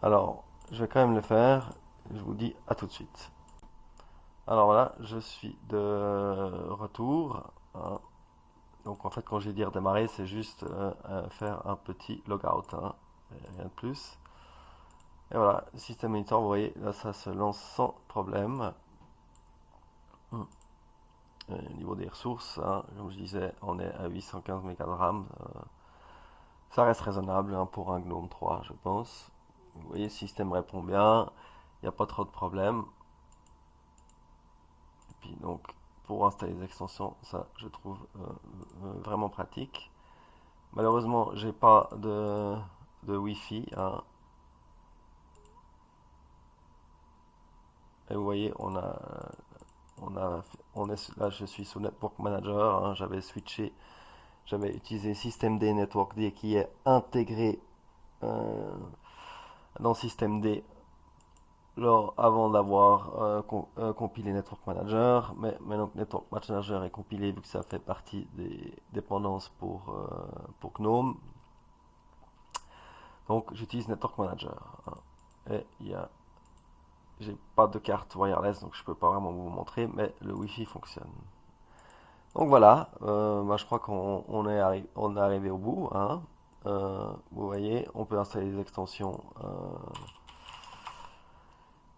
Alors, je vais quand même le faire. Je vous dis à tout de suite. Alors voilà, je suis de retour, hein. Donc en fait, quand j'ai dit redémarrer, c'est juste faire un petit logout, hein, rien de plus. Et voilà, système monitor, vous voyez, là ça se lance sans problème. Au niveau des ressources, hein, comme je disais, on est à 815 MB de RAM. Ça reste raisonnable, hein, pour un GNOME 3, je pense. Vous voyez, le système répond bien, il n'y a pas trop de problèmes. Et puis donc, pour installer les extensions, ça je trouve vraiment pratique. Malheureusement, j'ai pas de Wi-Fi, hein. Et vous voyez, on est là, je suis sous Network Manager, hein. J'avais utilisé systemd Network D qui est intégré euh, dans systemd avant d'avoir compilé Network Manager. Mais maintenant que Network Manager est compilé, vu que ça fait partie des dépendances pour GNOME, donc j'utilise Network Manager, hein. Et j'ai pas de carte wireless, donc je peux pas vraiment vous montrer, mais le Wi-Fi fonctionne. Donc voilà, bah, je crois on est arrivé au bout, hein. Vous voyez, on peut installer des extensions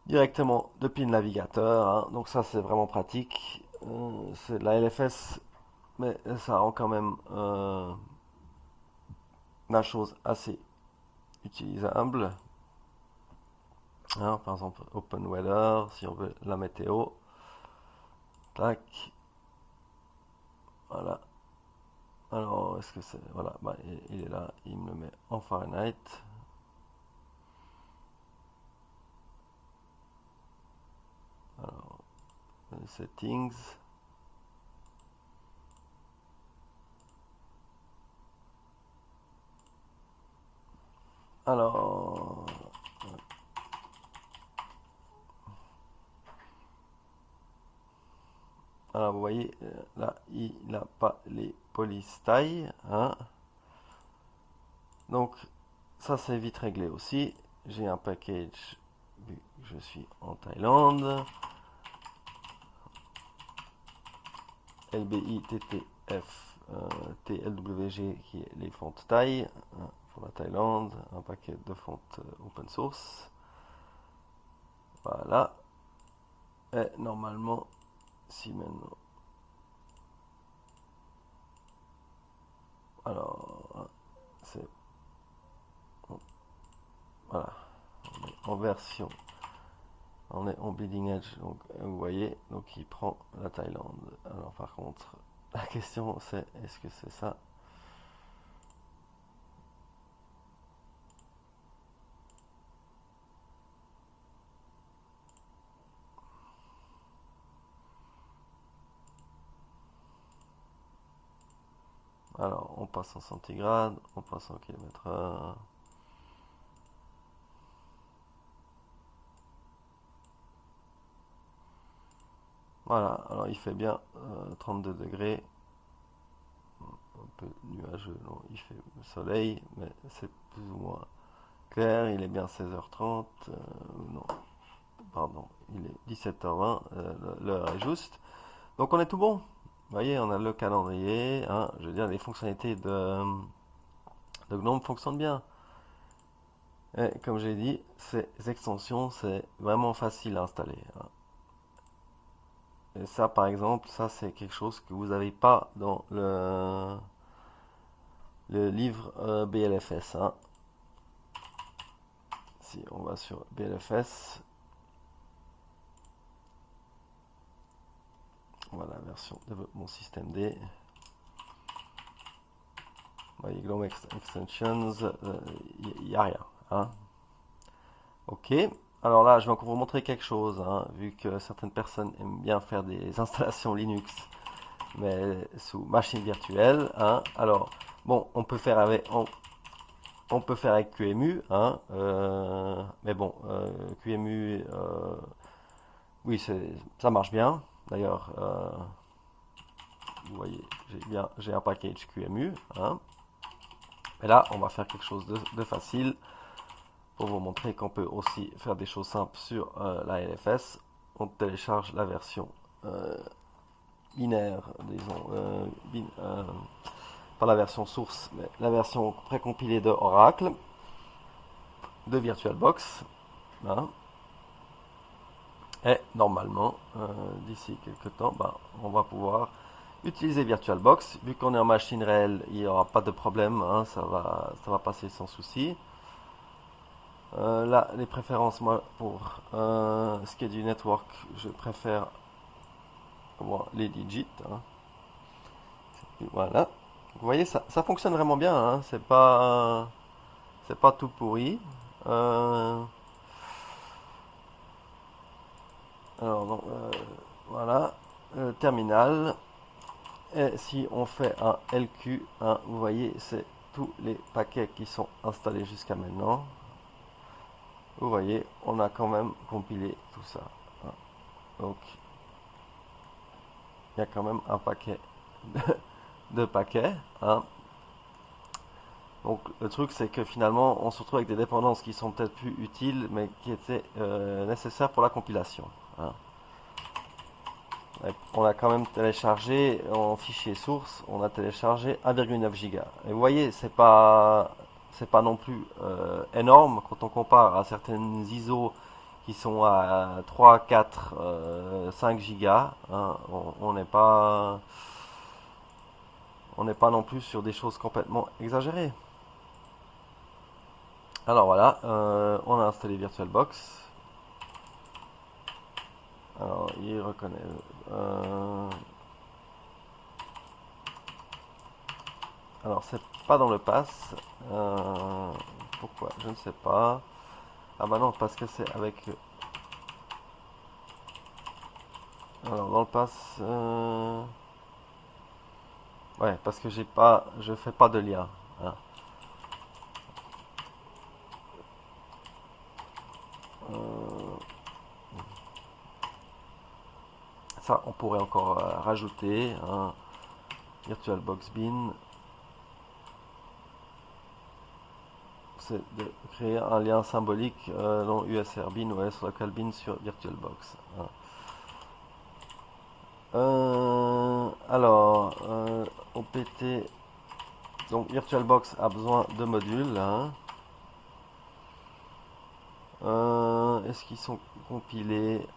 directement depuis le navigateur, hein. Donc ça c'est vraiment pratique. C'est de la LFS, mais ça rend quand même la chose assez utilisable, hein. Par exemple, Open Weather, si on veut la météo. Tac, voilà. Alors, est-ce que c'est... Voilà, bah, il est là, il me le met en Fahrenheit. Alors, settings. Alors, vous voyez, là, il n'a pas les police taille, hein. Donc, ça c'est vite réglé aussi. J'ai un package, vu que je suis en Thaïlande. LBI TTF TLWG qui est les fontes taille, hein, pour la Thaïlande. Un paquet de fontes open source. Voilà. Et normalement, si maintenant. Alors, c'est. Voilà. On est en version. On est en bleeding edge. Donc, vous voyez, donc il prend la Thaïlande. Alors, par contre, la question c'est est-ce que c'est ça? Alors, on passe en centigrades, on passe en kilomètres/heure. Voilà, alors il fait bien 32 degrés. Un peu nuageux, non, il fait soleil, mais c'est plus ou moins clair. Il est bien 16h30. Non, pardon, il est 17h20. L'heure est juste. Donc on est tout bon. Vous voyez, on a le calendrier. Hein, je veux dire, les fonctionnalités de GNOME fonctionnent bien. Et comme j'ai dit, ces extensions, c'est vraiment facile à installer. Hein. Et ça, par exemple, ça c'est quelque chose que vous n'avez pas dans le livre BLFS. Hein. Si on va sur BLFS, voilà, version développement système D. Vous voyez, GNOME Extensions, il n'y a rien. Hein. Ok, alors là, je vais encore vous montrer quelque chose, hein, vu que certaines personnes aiment bien faire des installations Linux, mais sous machine virtuelle. Hein. Alors, bon, on peut faire avec QEMU, hein, mais bon, QEMU, oui, ça marche bien. D'ailleurs, vous voyez, j'ai un package QEMU. Hein. Et là, on va faire quelque chose de facile pour vous montrer qu'on peut aussi faire des choses simples sur la LFS. On télécharge la version binaire, disons, pas la version source, mais la version précompilée de Oracle, de VirtualBox. Hein. Et normalement, d'ici quelques temps, on va pouvoir utiliser VirtualBox. Vu qu'on est en machine réelle, il n'y aura pas de problème, hein, ça va passer sans souci. Là, les préférences, moi, pour ce qui est du network, je préfère les digits. Hein. Voilà. Vous voyez, ça fonctionne vraiment bien. Hein. C'est pas tout pourri. Euh, alors, donc, voilà. Terminal. Et si on fait un LQ, hein, vous voyez, c'est tous les paquets qui sont installés jusqu'à maintenant. Vous voyez, on a quand même compilé tout ça. Hein. Donc, il y a quand même un paquet de paquets. Hein. Donc le truc c'est que finalement on se retrouve avec des dépendances qui sont peut-être plus utiles mais qui étaient nécessaires pour la compilation. Hein. On a quand même téléchargé en fichier source, on a téléchargé 1,9 giga. Et vous voyez, c'est pas non plus énorme quand on compare à certaines ISO qui sont à 3, 4, 5 gigas. Hein. On n'est pas non plus sur des choses complètement exagérées. Alors voilà, on a installé VirtualBox. Alors il reconnaît. Alors c'est pas dans le pass. Pourquoi? Je ne sais pas. Ah bah non, parce que c'est avec. Alors dans le pass. Ouais, parce que je fais pas de lien. Hein. Euh, Ça, on pourrait encore rajouter un VirtualBox bin. C'est de créer un lien symbolique dans USR bin ou local bin sur VirtualBox. Hein. Alors, OPT, donc VirtualBox a besoin de modules. Hein. Est-ce qu'ils sont compilés?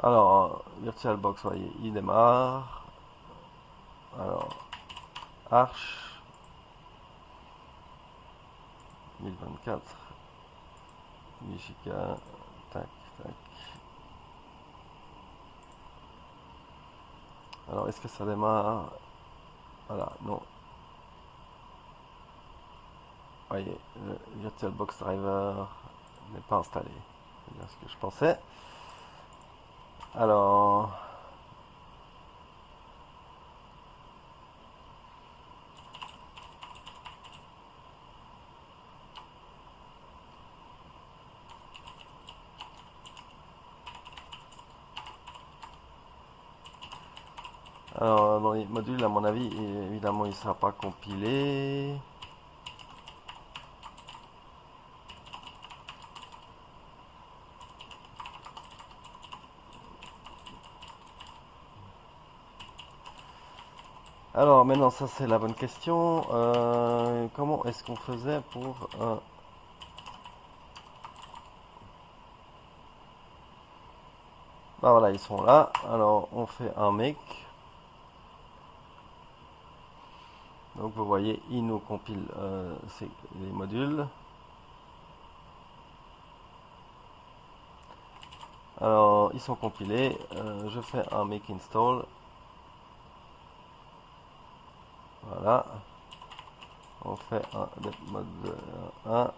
Alors, VirtualBox, voyez, il démarre. Alors, Arch 2024, 8 Go, tac, tac. Alors, est-ce que ça démarre? Voilà, non. Voyez, le VirtualBox Driver n'est pas installé. C'est bien ce que je pensais. Alors, dans les modules, à mon avis, évidemment, il ne sera pas compilé. Alors maintenant, ça c'est la bonne question. Comment est-ce qu'on faisait pour... Bah voilà, ils sont là. Alors on fait un make. Donc vous voyez, il nous compile les modules. Alors ils sont compilés. Je fais un make install. Voilà. On fait un mode 1.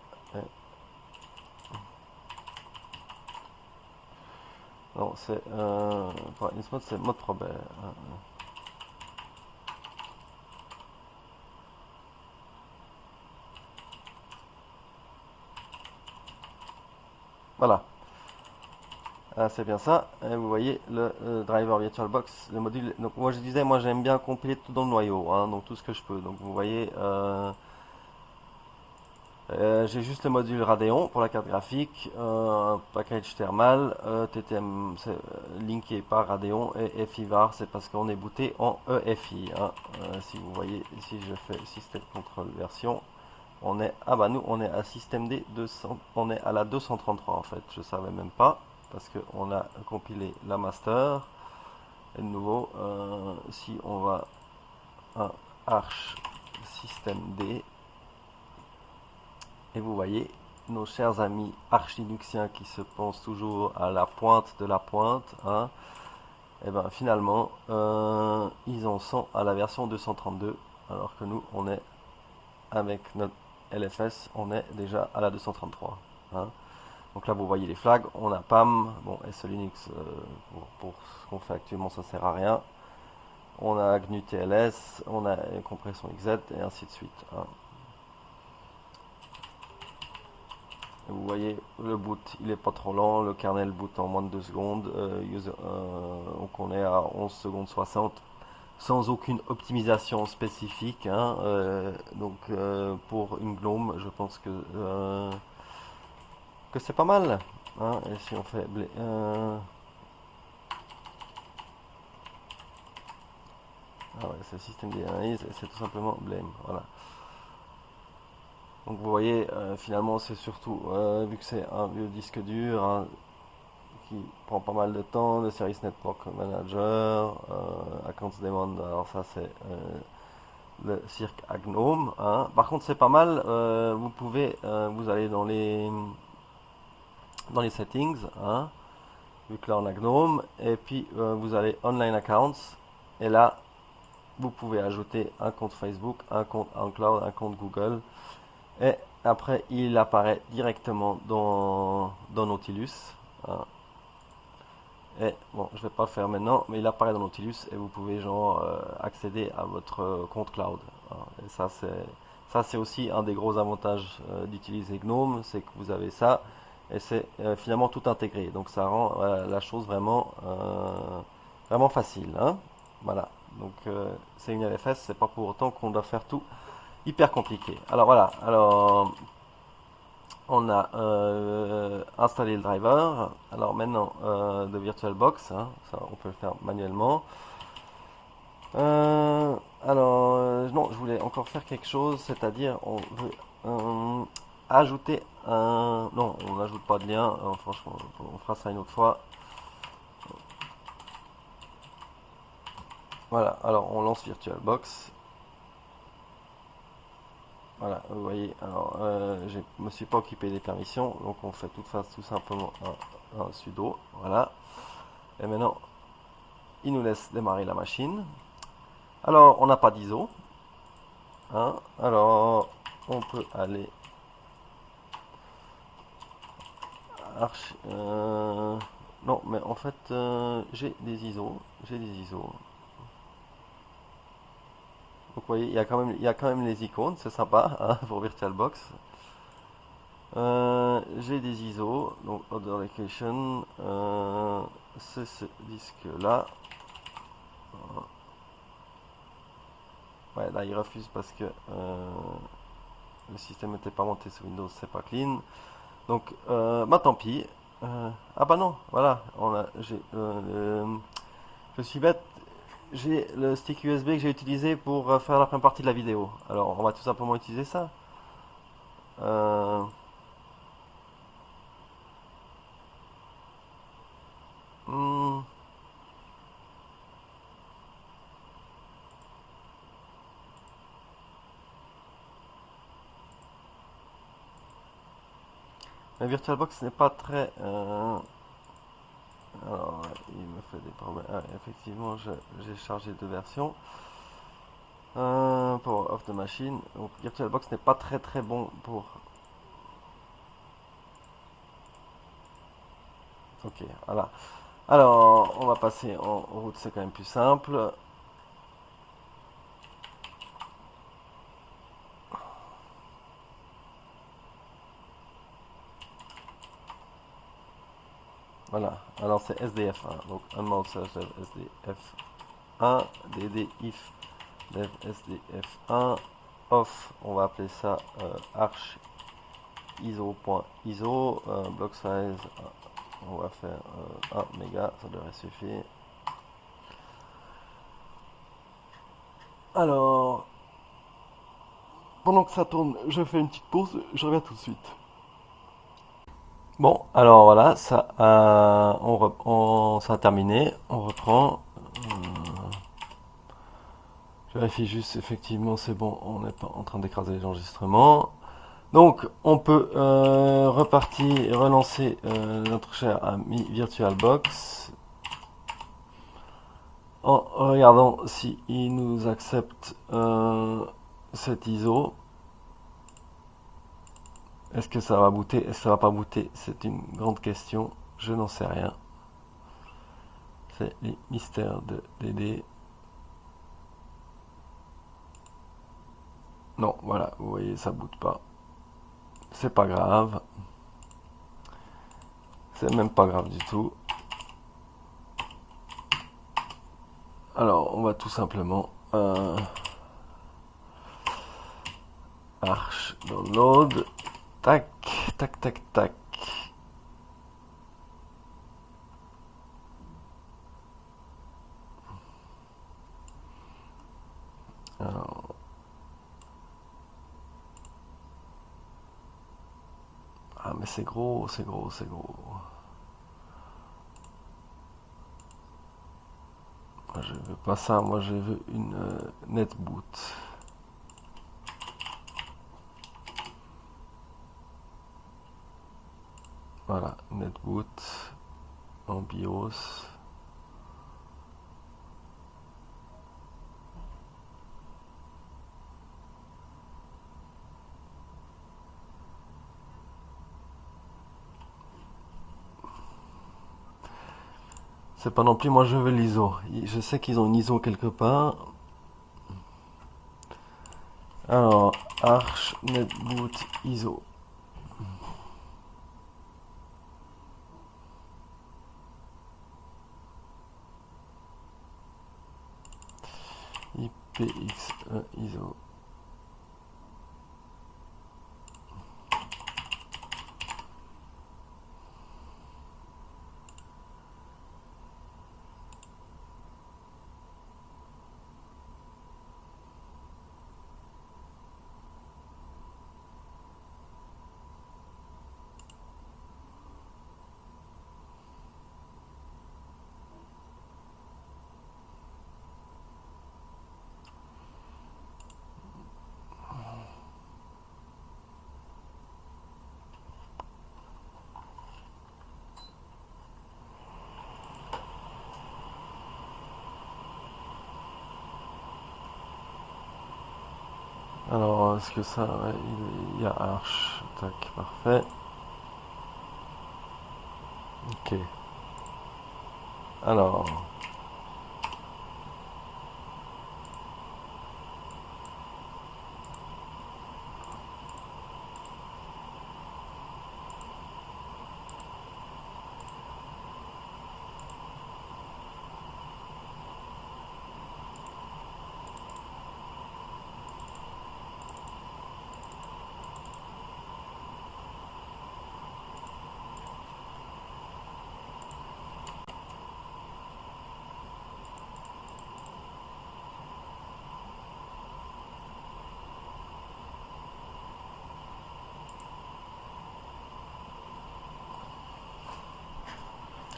Non, c'est pas Insmod, c'est mode probel. Voilà. Ah, c'est bien ça. Et vous voyez le driver VirtualBox, le module. Donc moi je disais, moi j'aime bien compiler tout dans le noyau, hein, donc tout ce que je peux. Donc vous voyez, j'ai juste le module Radeon pour la carte graphique, package thermal, TTM c'est linké par Radeon et FIVAR c'est parce qu'on est booté en EFI. Hein. Si vous voyez, si je fais système contrôle version, on est, ah bah nous on est à système D 200, on est à la 233 en fait, je savais même pas parce qu'on a compilé la master. Et de nouveau, si on va à Arch système D, et vous voyez nos chers amis arch linuxiens qui se pensent toujours à la pointe de la pointe, hein, et ben finalement ils en sont à la version 232 alors que nous on est avec notre LFS on est déjà à la 233, hein. Donc là vous voyez les flags, on a PAM, bon SE Linux pour ce qu'on fait actuellement ça sert à rien, on a GNU TLS, on a compression XZ et ainsi de suite, hein. Vous voyez, le boot, il est pas trop lent, le kernel boot en moins de 2 secondes, donc on est à 11 secondes 60, sans aucune optimisation spécifique, hein, donc pour une GNOME, je pense que c'est pas mal, hein. Et si on fait... ah ouais, c'est le système d'analyse, et c'est tout simplement Blame, voilà. Donc vous voyez, finalement c'est surtout, vu que c'est un vieux disque dur, hein, qui prend pas mal de temps, le Service Network Manager, Accounts Daemon, alors ça c'est le cirque à GNOME, hein. Par contre c'est pas mal, vous pouvez, vous allez dans les settings, hein, vu que là on a GNOME, et puis vous allez Online Accounts, et là vous pouvez ajouter un compte Facebook, un compte iCloud, un compte Google, et après il apparaît directement dans Nautilus, hein. Et bon, je vais pas le faire maintenant, mais il apparaît dans Nautilus et vous pouvez genre accéder à votre compte cloud, hein. Et ça c'est aussi un des gros avantages d'utiliser GNOME, c'est que vous avez ça et c'est finalement tout intégré. Donc ça rend la chose vraiment facile, hein. Voilà. Donc c'est une LFS, c'est pas pour autant qu'on doit faire tout hyper compliqué. Alors voilà. Alors on a installé le driver. Alors maintenant, de VirtualBox, hein, ça on peut le faire manuellement. Non, je voulais encore faire quelque chose, c'est-à-dire on veut ajouter un... Non, on n'ajoute pas de lien, franchement, on fera ça une autre fois. Voilà, alors on lance VirtualBox. Voilà, vous voyez, alors je me suis pas occupé des permissions, donc on fait tout simplement un sudo, voilà. Et maintenant, il nous laisse démarrer la machine. Alors, on n'a pas d'ISO, hein. Alors, on peut aller Arch. Non, mais en fait, j'ai des ISO. J'ai des ISO. Donc, vous voyez, il y a quand même les icônes, c'est sympa hein, pour VirtualBox. J'ai des ISO, donc Other Location. C'est ce disque-là. Ouais, là, il refuse parce que le système n'était pas monté sur Windows, c'est pas clean. Donc, bah tant pis. Ah bah non, voilà, je suis bête, j'ai le stick USB que j'ai utilisé pour faire la première partie de la vidéo. Alors, on va tout simplement utiliser ça. Euh, hmm, la VirtualBox n'est pas très... alors, il me fait des problèmes. Ah, effectivement, j'ai chargé deux versions. Power off the machine. Donc, VirtualBox n'est pas très très bon pour... Ok, voilà. Alors, on va passer en route, c'est quand même plus simple. Voilà, alors c'est SDF1, donc unmount slash dev SDF1, dd if dev SDF1, off, on va appeler ça arch iso.iso, block size, on va faire 1 méga, ça devrait suffire. Alors, pendant que ça tourne, je fais une petite pause, je reviens tout de suite. Bon, alors voilà, ça a terminé, on reprend. Je vérifie juste, effectivement, c'est bon, on n'est pas en train d'écraser les enregistrements. Donc, on peut repartir et relancer notre cher ami VirtualBox en regardant si il nous accepte cet ISO. Est-ce que ça va booter? Est-ce que ça va pas booter? C'est une grande question. Je n'en sais rien. C'est les mystères de DD. Non, voilà, vous voyez, ça boot pas. C'est pas grave. C'est même pas grave du tout. Alors, on va tout simplement arch download. Tac, tac, tac, tac. Alors, ah, mais c'est gros, c'est gros, c'est gros. Moi, je veux pas ça, moi je veux une netboot. Voilà, netboot en BIOS. C'est pas non plus, moi je veux l'ISO. Je sais qu'ils ont une ISO quelque part. Alors, Arch Netboot ISO. IPX1 ISO. Alors, est-ce que ça, ouais, il y a Arch, tac, parfait. Ok. Alors,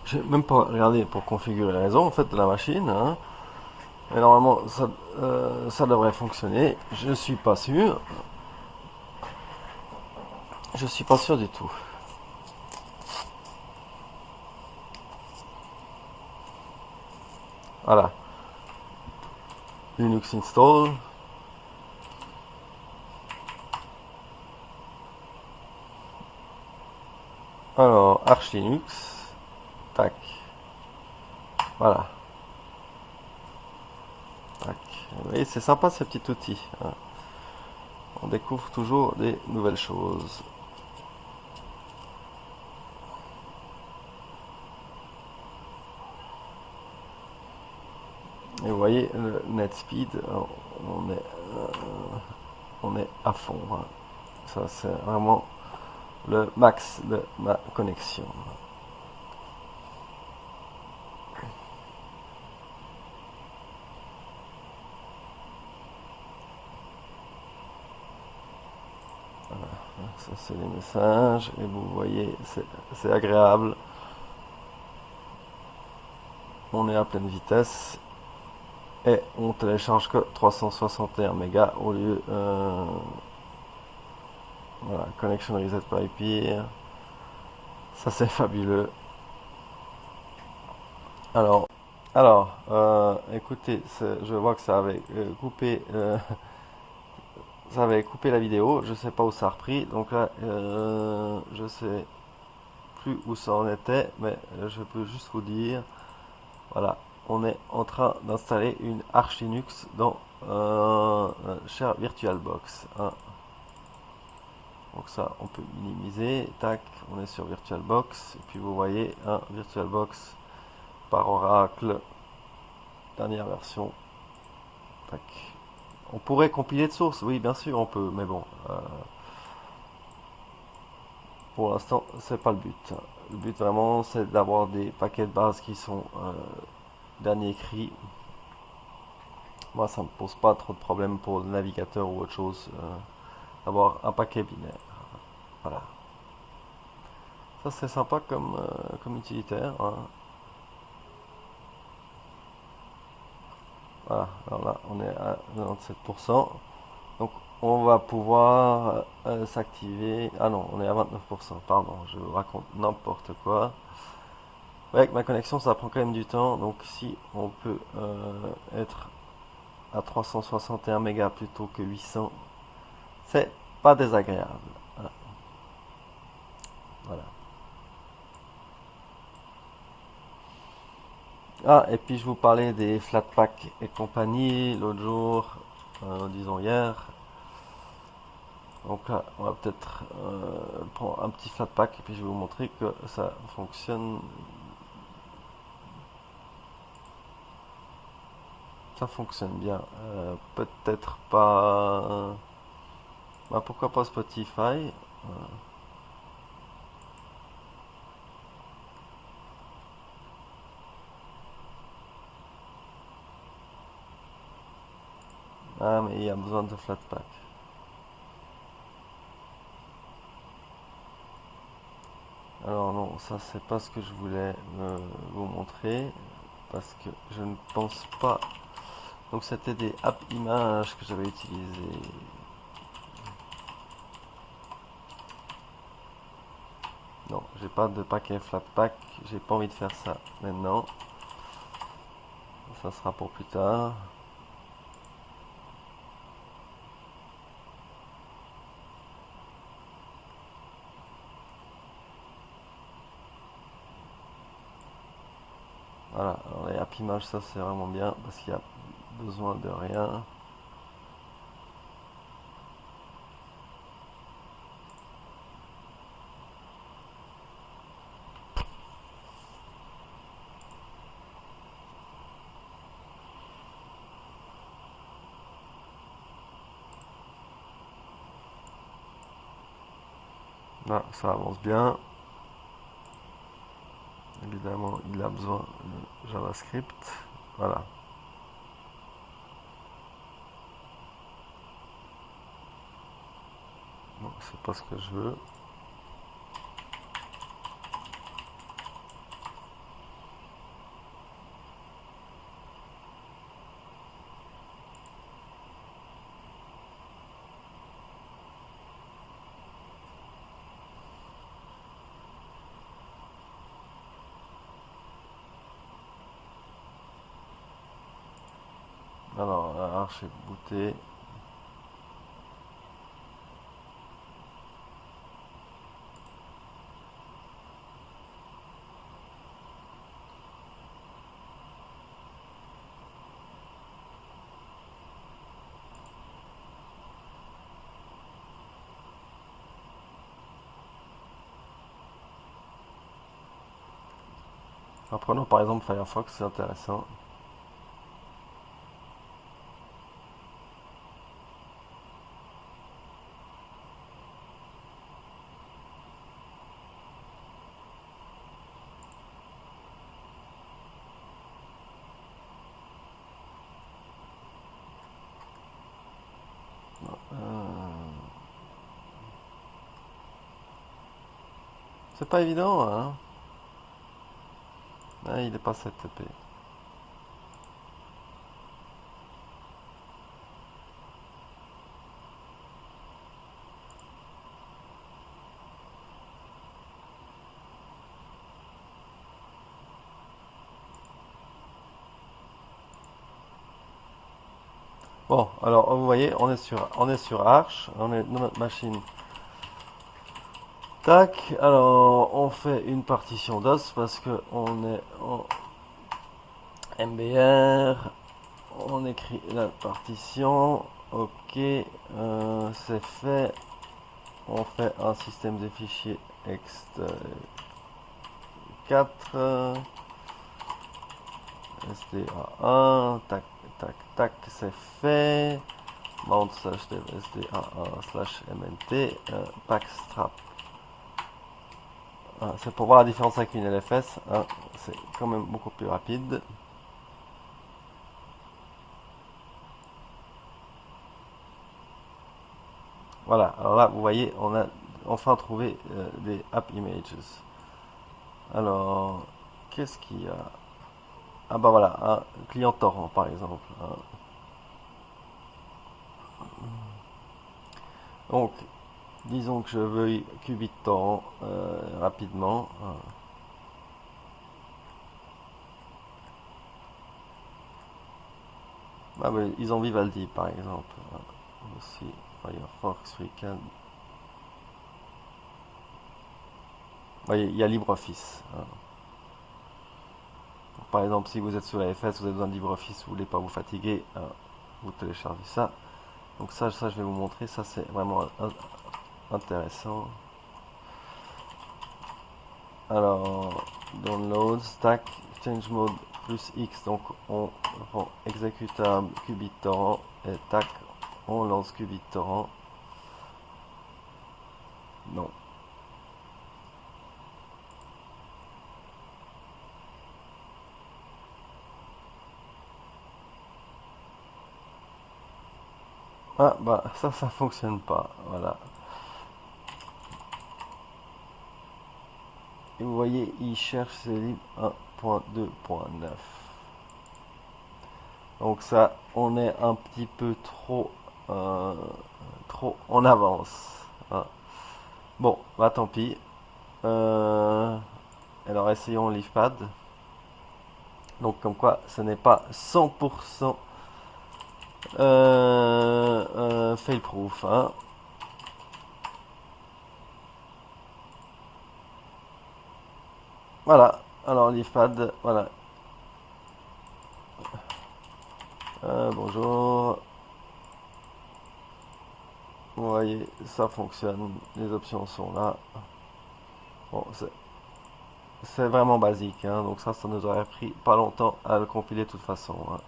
j'ai même pas regardé pour configurer les raisons en fait de la machine, hein. Mais normalement, ça devrait fonctionner. Je suis pas sûr. Je suis pas sûr du tout. Voilà. Linux install. Alors, Arch Linux. Tac. Voilà. Tac. Vous voyez, c'est sympa ce petit outil, hein. On découvre toujours des nouvelles choses. Et vous voyez, le net speed, on est, on est à fond, hein. Ça, c'est vraiment le max de ma connexion. Ça, c'est les messages. Et vous voyez, c'est agréable. On est à pleine vitesse. Et on télécharge que 361 mégas au lieu. Voilà, connection reset par IP. Ça, c'est fabuleux. Alors, écoutez, je vois que ça avait coupé. Ça avait coupé la vidéo, je sais pas où ça a repris, donc là je sais plus où ça en était, mais je peux juste vous dire, voilà, on est en train d'installer une Arch Linux dans Share VirtualBox, hein. Donc ça, on peut minimiser, tac, on est sur VirtualBox, et puis vous voyez, un VirtualBox par Oracle, dernière version, tac. On pourrait compiler de source, oui, bien sûr, on peut, mais bon, pour l'instant, c'est pas le but. Le but vraiment, c'est d'avoir des paquets de base qui sont dernier cri. Moi, ça me pose pas trop de problèmes pour le navigateur ou autre chose, d'avoir un paquet binaire. Voilà. Ça, c'est sympa comme utilitaire, hein. Voilà. Alors là, on est à 97%. Donc, on va pouvoir s'activer. Ah non, on est à 29%. Pardon, je vous raconte n'importe quoi. Ouais, avec ma connexion, ça prend quand même du temps. Donc, si on peut être à 361 mégas plutôt que 800, c'est pas désagréable. Voilà. Voilà. Ah, et puis je vous parlais des Flatpak et compagnie l'autre jour, disons hier. Donc là, on va peut-être prendre un petit Flatpak et puis je vais vous montrer que ça fonctionne bien. Peut-être pas. Bah, pourquoi pas Spotify? Ah, mais il y a besoin de Flatpak. Alors non, ça c'est pas ce que je voulais vous montrer parce que je ne pense pas. Donc c'était des apps images que j'avais utilisées. Non, j'ai pas de paquet Flatpak, j'ai pas envie de faire ça maintenant. Ça sera pour plus tard. Voilà, alors les app images, ça c'est vraiment bien parce qu'il y a besoin de rien. Là, ça avance bien. Évidemment, il a besoin de JavaScript. Voilà. Bon, c'est pas ce que je veux. Alors, la arche est bootée. Prenons par exemple Firefox, c'est intéressant. C'est pas évident, hein. Ah, il est pas setupé. Bon, alors vous voyez, on est sur Arch, on est dans notre machine. Tac, alors on fait une partition DOS parce que on est en MBR, on écrit la partition, ok, c'est fait, on fait un système de fichiers ext 4, SDA1, tac, tac, tac, c'est fait, mount slash dev SDA1 slash MNT, packstrap. C'est pour voir la différence avec une LFS, hein, c'est quand même beaucoup plus rapide. Voilà, alors là, vous voyez, on a enfin trouvé des app images. Alors, qu'est-ce qu'il y a? Ah bah voilà, un client torrent par exemple, hein. Donc, disons que je veuille qubit torrent rapidement, hein. Ah bah, ils ont Vivaldi par exemple, hein. Aussi, Firefox Weekend. Vous voyez, il y a LibreOffice, hein. Par exemple, si vous êtes sur la FS, vous avez besoin de LibreOffice, vous voulez pas vous fatiguer, hein, vous téléchargez ça. Donc ça, je vais vous montrer, ça c'est vraiment intéressant. Alors, download, stack, change mode plus X, donc on rend exécutable qubit-torrent et tac, on lance qubit-torrent. Non. Ah bah ça fonctionne pas, voilà. Et vous voyez, il cherche ses libres 1.2.9. Donc ça, on est un petit peu euh, trop en avance, hein. Bon, bah tant pis. Alors essayons l'IFPAD. Donc comme quoi, ce n'est pas 100% fail-proof, hein. Voilà, alors l'IFPAD, voilà, Bonjour. Vous voyez, ça fonctionne. Les options sont là. Bon, c'est vraiment basique, hein, donc ça nous aurait pris pas longtemps à le compiler de toute façon, hein.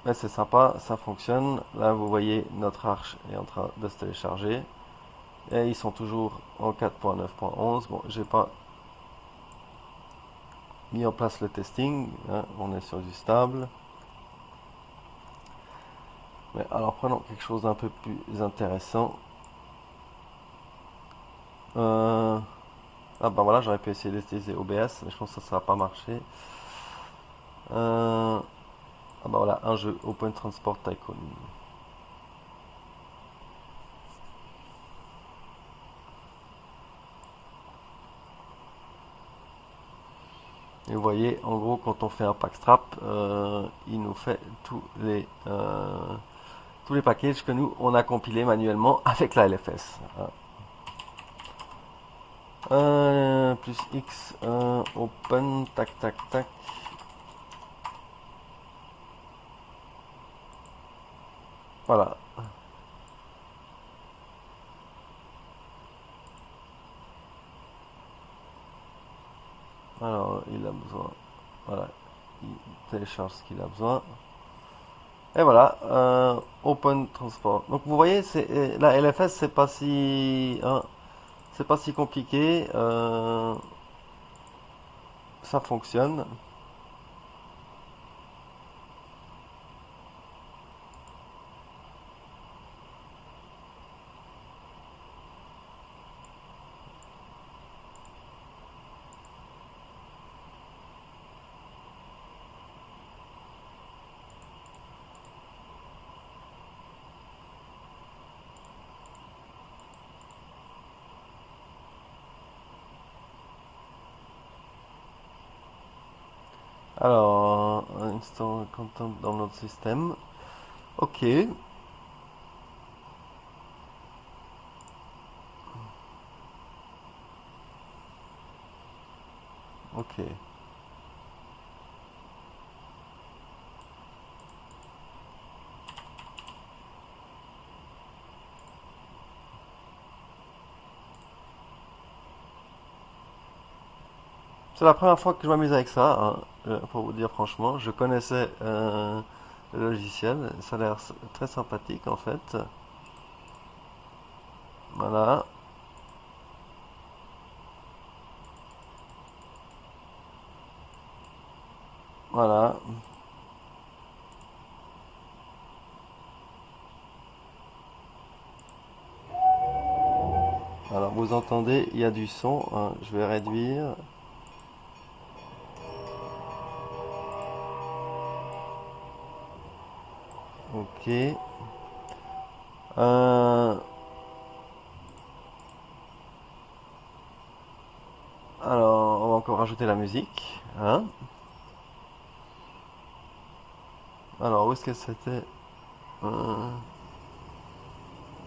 Mais c'est sympa, ça fonctionne. Là, vous voyez, notre arche est en train de se télécharger. Et ils sont toujours en 4.9.11. Bon, j'ai pas mis en place le testing, hein, on est sur du stable. Mais alors, prenons quelque chose d'un peu plus intéressant. Ah ben voilà, j'aurais pu essayer d'utiliser OBS, mais je pense que ça va pas marcher. Ah ben voilà, un jeu Open Transport Tycoon. Et vous voyez, en gros, quand on fait un packstrap, il nous fait tous les packages que nous, on a compilés manuellement avec la LFS. Plus X, open, tac, tac, tac. Voilà. Alors, il a besoin. Voilà. Il télécharge ce qu'il a besoin. Et voilà. Open Transport. Donc, vous voyez, la LFS, c'est pas si, hein, c'est pas si compliqué. Ça fonctionne. Alors, install content dans notre système. Ok. Ok. C'est la première fois que je m'amuse avec ça, hein, pour vous dire franchement. Je connaissais le logiciel, ça a l'air très sympathique en fait. Voilà, voilà. Alors vous entendez, il y a du son, hein, je vais réduire. Ok. Euh, alors, on va encore rajouter la musique, hein. Alors, où est-ce que c'était? Euh,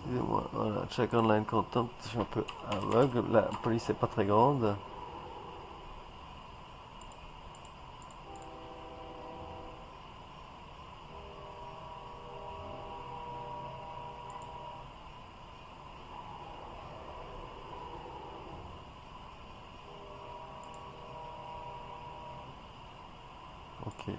Excusez-moi, voilà, check online content, je suis un peu aveugle, la police est pas très grande. Ok.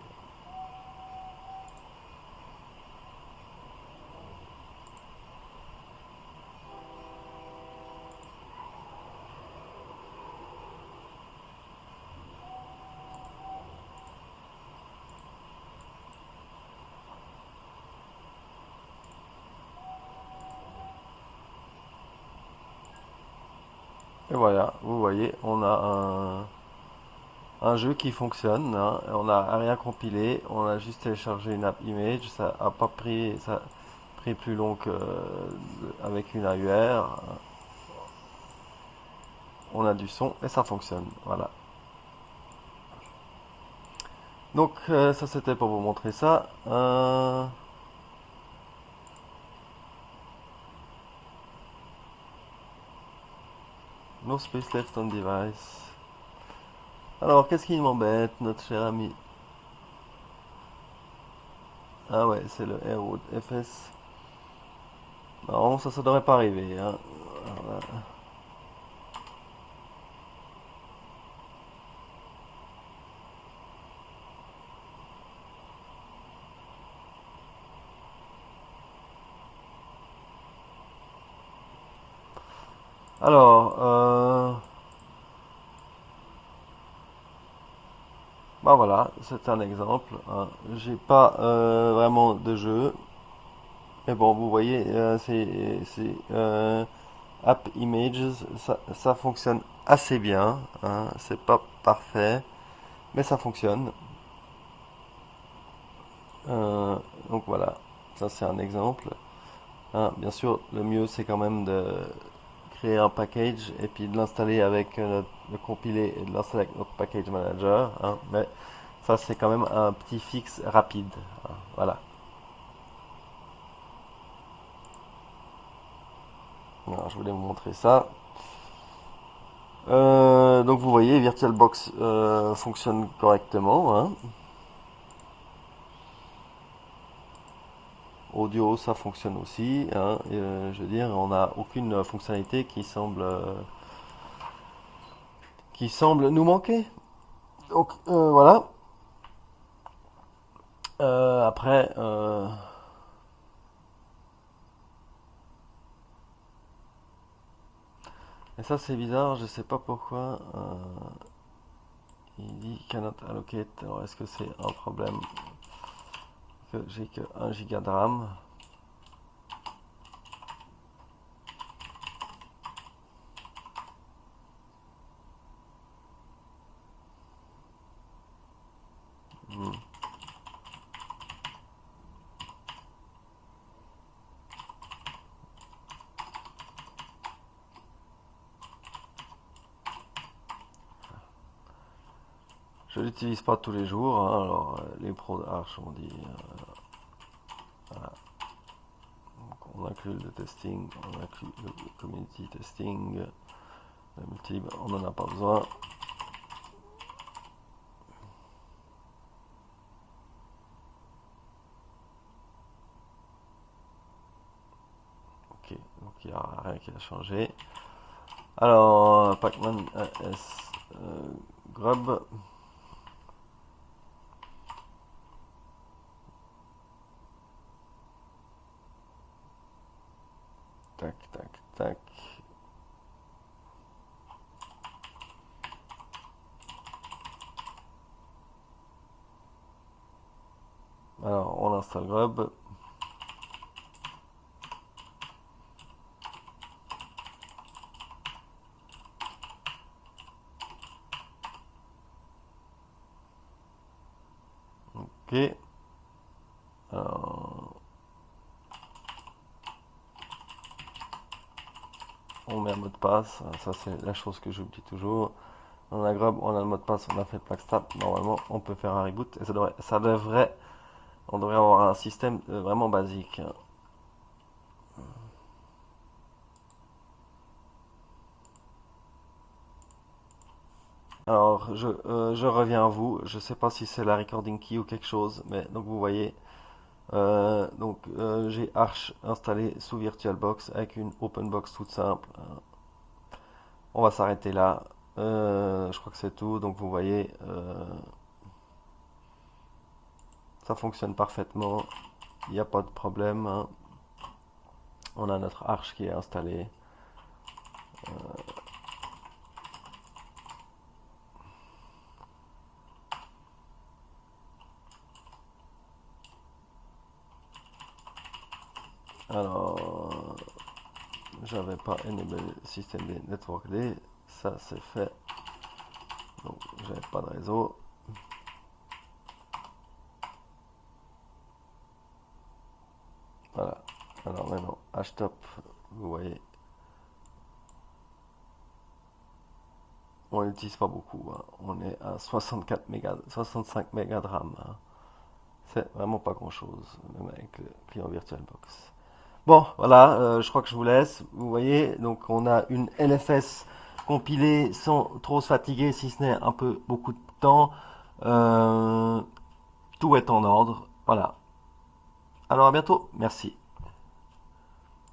Et voilà, vous voyez, on a un jeu qui fonctionne, hein. On n'a rien compilé, on a juste téléchargé une app image, ça a pas pris, ça a pris plus long avec une AUR. On a du son et ça fonctionne, voilà. Donc ça c'était pour vous montrer ça. No space left on device. Alors qu'est-ce qui m'embête, notre cher ami? Ah ouais, c'est le Airwood FS. Non, ça devrait pas arriver, hein. Voilà. Alors, bah voilà, c'est un exemple, hein. J'ai pas vraiment de jeu, mais bon, vous voyez, c'est App Images, ça fonctionne assez bien, hein. C'est pas parfait, mais ça fonctionne. Euh, donc voilà, ça c'est un exemple, hein. Bien sûr, le mieux c'est quand même de créer un package et puis de l'installer avec le compiler et de l'installer avec notre package manager, hein. Mais ça c'est quand même un petit fixe rapide, hein. Voilà. Alors, je voulais vous montrer ça. Donc vous voyez, VirtualBox fonctionne correctement, hein. Audio, ça fonctionne aussi, hein. Et, je veux dire, on n'a aucune fonctionnalité qui semble nous manquer. Donc voilà. Après, et ça c'est bizarre, je sais pas pourquoi. Il dit cannot allocate. Alors est-ce que c'est un problème que j'ai que 1 giga de RAM? Hmm. Je l'utilise pas tous les jours, hein. Alors les pros d'Arch ont dit, voilà. Donc, on inclut le testing, on inclut le community testing, le multi, on n'en a pas besoin. Ok, donc il n'y a rien qui a changé. Alors, Pacman AS Grub. Tac, tac, tac. Alors, on installe Grub. Ok. Alors, on met un mot de passe. Ça, c'est la chose que j'oublie toujours. On a Grub, on a le mot de passe, on a fait le Blackstart. Normalement, on peut faire un reboot. Et on devrait avoir un système vraiment basique. Alors, je reviens à vous. Je sais pas si c'est la recording key ou quelque chose, mais donc vous voyez, j'ai Arch installé sous VirtualBox avec une OpenBox toute simple. On va s'arrêter là. Je crois que c'est tout. Donc vous voyez, ça fonctionne parfaitement. Il n'y a pas de problème, hein. On a notre Arch qui est installé. Alors, j'avais pas enable système D network D. Ça c'est fait. Donc j'avais pas de réseau. Voilà. Alors maintenant, htop, vous voyez, on n'utilise pas beaucoup, hein. On est à 64 mégas, 65 mégas de RAM, hein. C'est vraiment pas grand chose, même avec le client VirtualBox. Bon, voilà, je crois que je vous laisse. Vous voyez, donc on a une LFS compilée sans trop se fatiguer, si ce n'est un peu beaucoup de temps. Euh, Tout est en ordre. Voilà. Alors à bientôt. Merci.